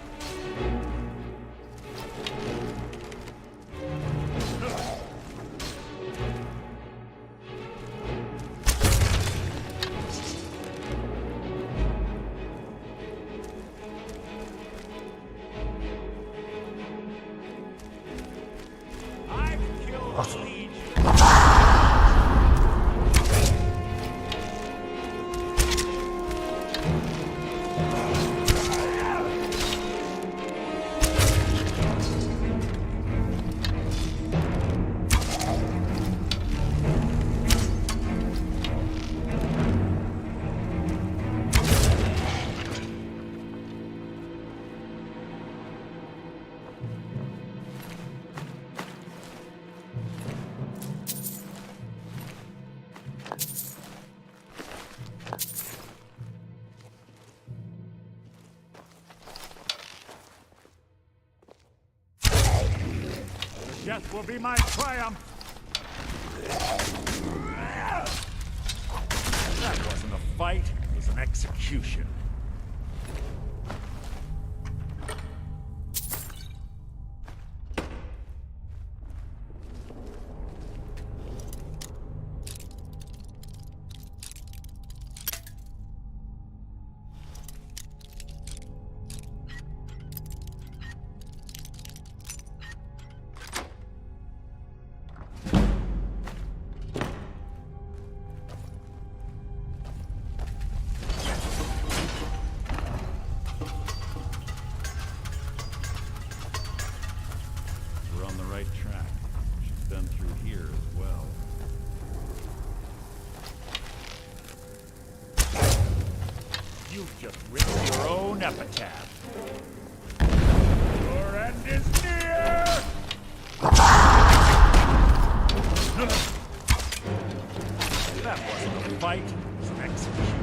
I've killed Legion. Death will be my triumph! That wasn't a fight, it was an execution. the right track. She's been through here as well. You've just written your own epitaph. Your end is near! That wasn't a fight, it was an execution.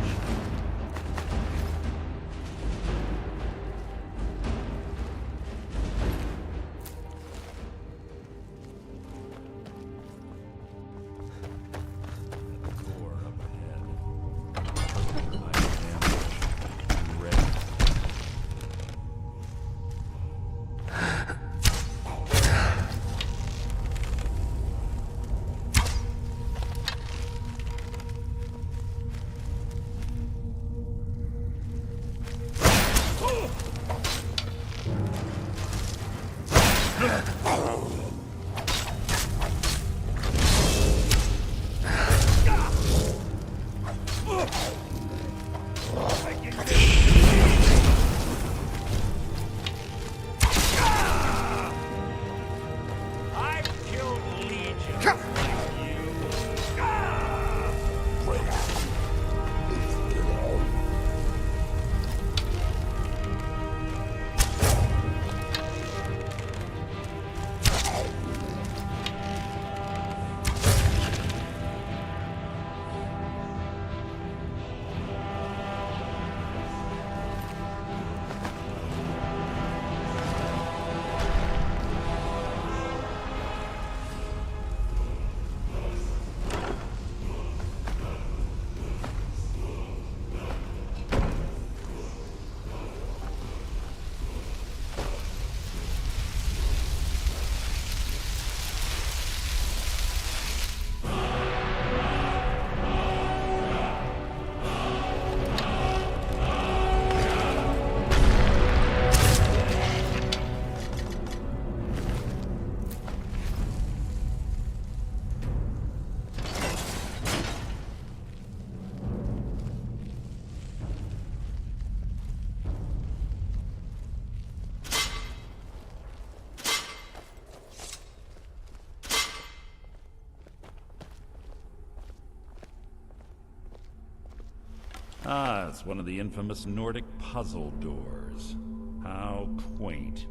Ah, it's one of the infamous Nordic puzzle doors. How quaint.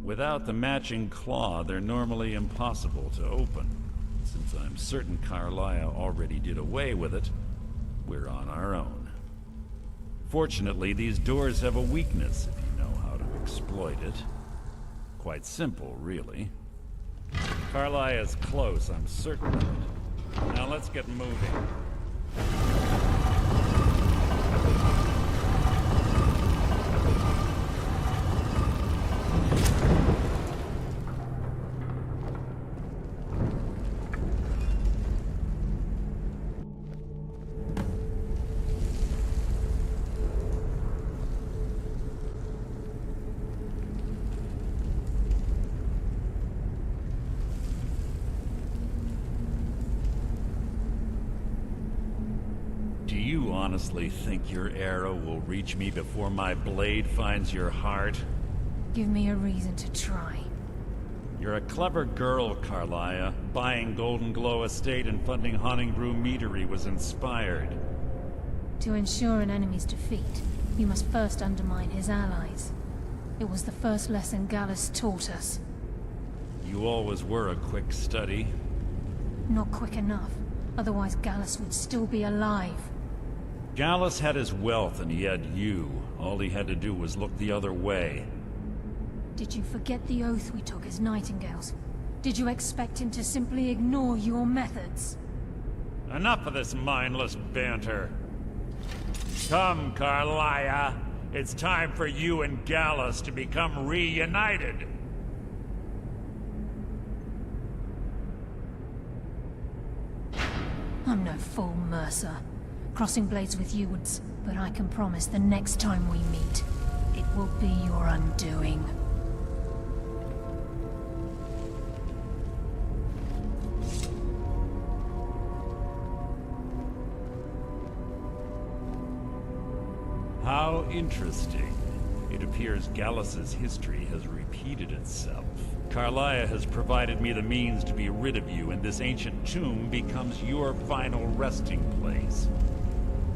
Without the matching claw, they're normally impossible to open. Since I'm certain Carlia already did away with it, we're on our own. Fortunately, these doors have a weakness if you know how to exploit it. Quite simple, really. Carlia's close, I'm certain of it. Now let's get moving. Do you honestly think your arrow will reach me before my blade finds your heart? Give me a reason to try. You're a clever girl, Carlia. Buying Golden Glow Estate and funding Honningbrew Meadery was inspired. To ensure an enemy's defeat, you must first undermine his allies. It was the first lesson Gallus taught us. You always were a quick study. Not quick enough. Otherwise Gallus would still be alive. Gallus had his wealth and he had you. All he had to do was look the other way. Did you forget the oath we took as Nightingales? Did you expect him to simply ignore your methods? Enough of this mindless banter. Come, Carlia. It's time for you and Gallus to become reunited. I'm no fool, Mercer. Crossing blades with you would... But I can promise the next time we meet, it will be your undoing. How interesting. It appears Gallus's history has repeated itself. Carlia has provided me the means to be rid of you, and this ancient tomb becomes your final resting place.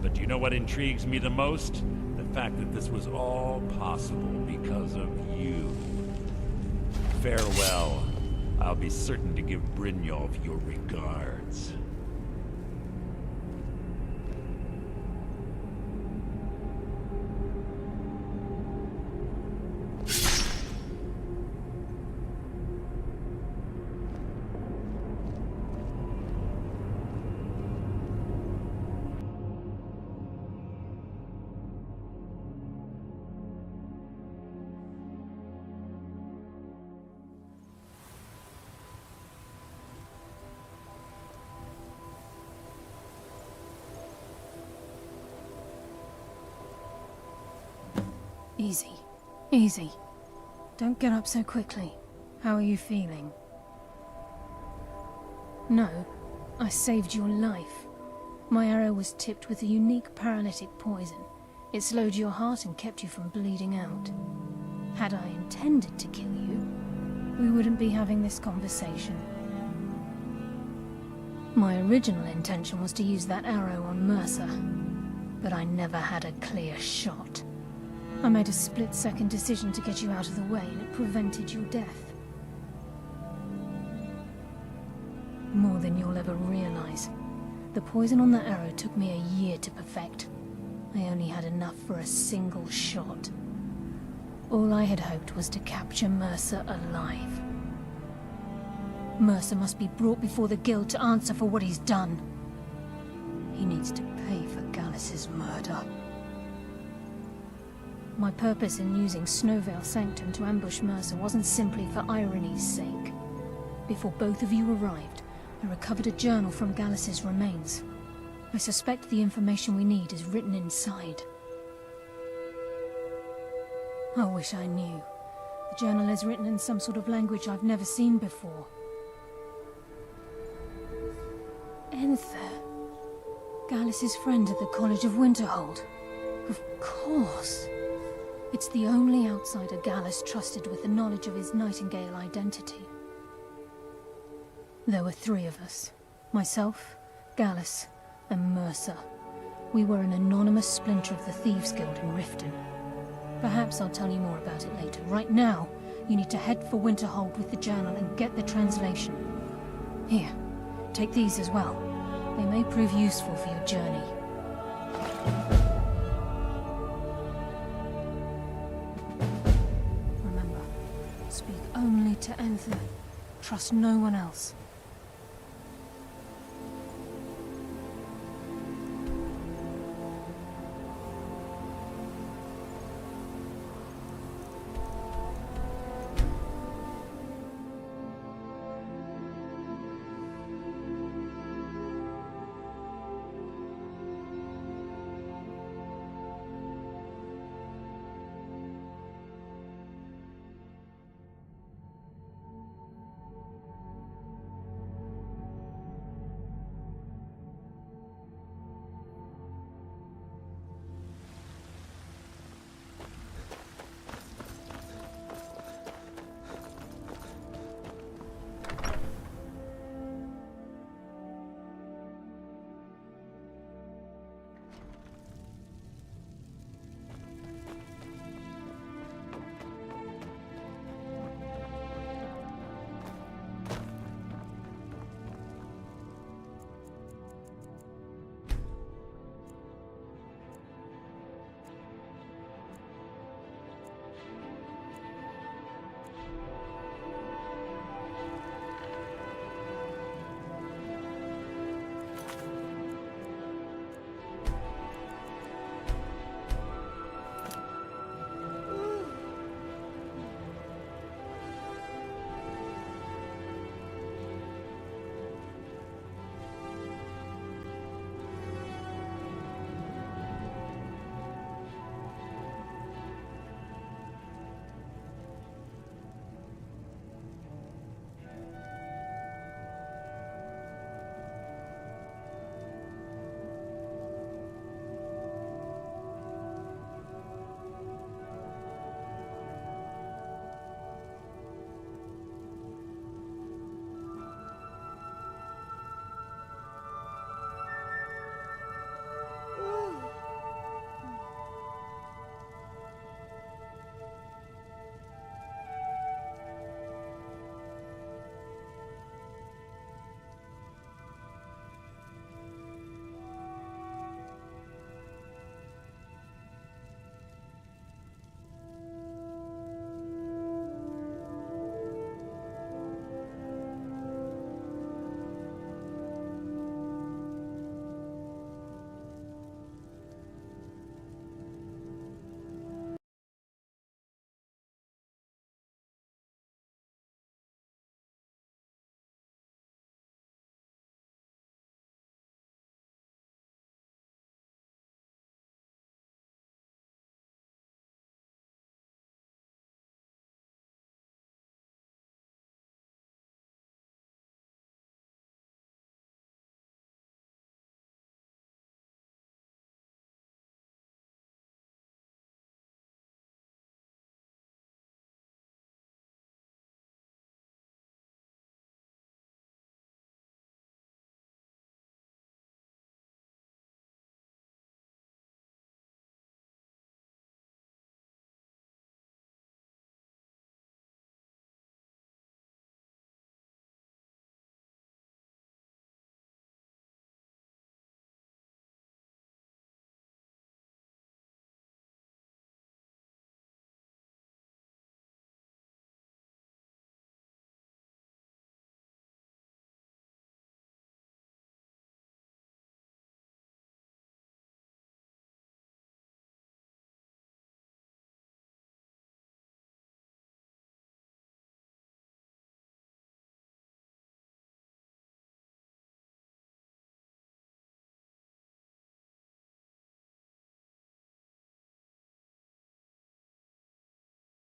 But do you know what intrigues me the most? The fact that this was all possible because of you. Farewell. I'll be certain to give Brynjolf your regards. Easy. Easy. Don't get up so quickly. How are you feeling? No, I saved your life. My arrow was tipped with a unique paralytic poison. It slowed your heart and kept you from bleeding out. Had I intended to kill you, we wouldn't be having this conversation. My original intention was to use that arrow on Mercer, but I never had a clear shot. I made a split-second decision to get you out of the way, and it prevented your death. More than you'll ever realize. The poison on that arrow took me a year to perfect. I only had enough for a single shot. All I had hoped was to capture Mercer alive. Mercer must be brought before the Guild to answer for what he's done. He needs to pay for Gallus's murder. My purpose in using Snowvale Sanctum to ambush Mercer wasn't simply for irony's sake. Before both of you arrived, I recovered a journal from Gallus's remains. I suspect the information we need is written inside. I wish I knew. The journal is written in some sort of language I've never seen before. Enther. Gallus's friend at the College of Winterhold. Of course. It's the only outsider Gallus trusted with the knowledge of his Nightingale identity. There were 3 of us. Myself, Gallus, and Mercer. We were an anonymous splinter of the Theives Guild in Riften. Perhaps I'll tell you more about it later. Right now, you need to head for Winterhold with the journal and get the translation. Here, take these as well. They may prove useful for your journey. Remember, speak only to Enther. Trust no one else.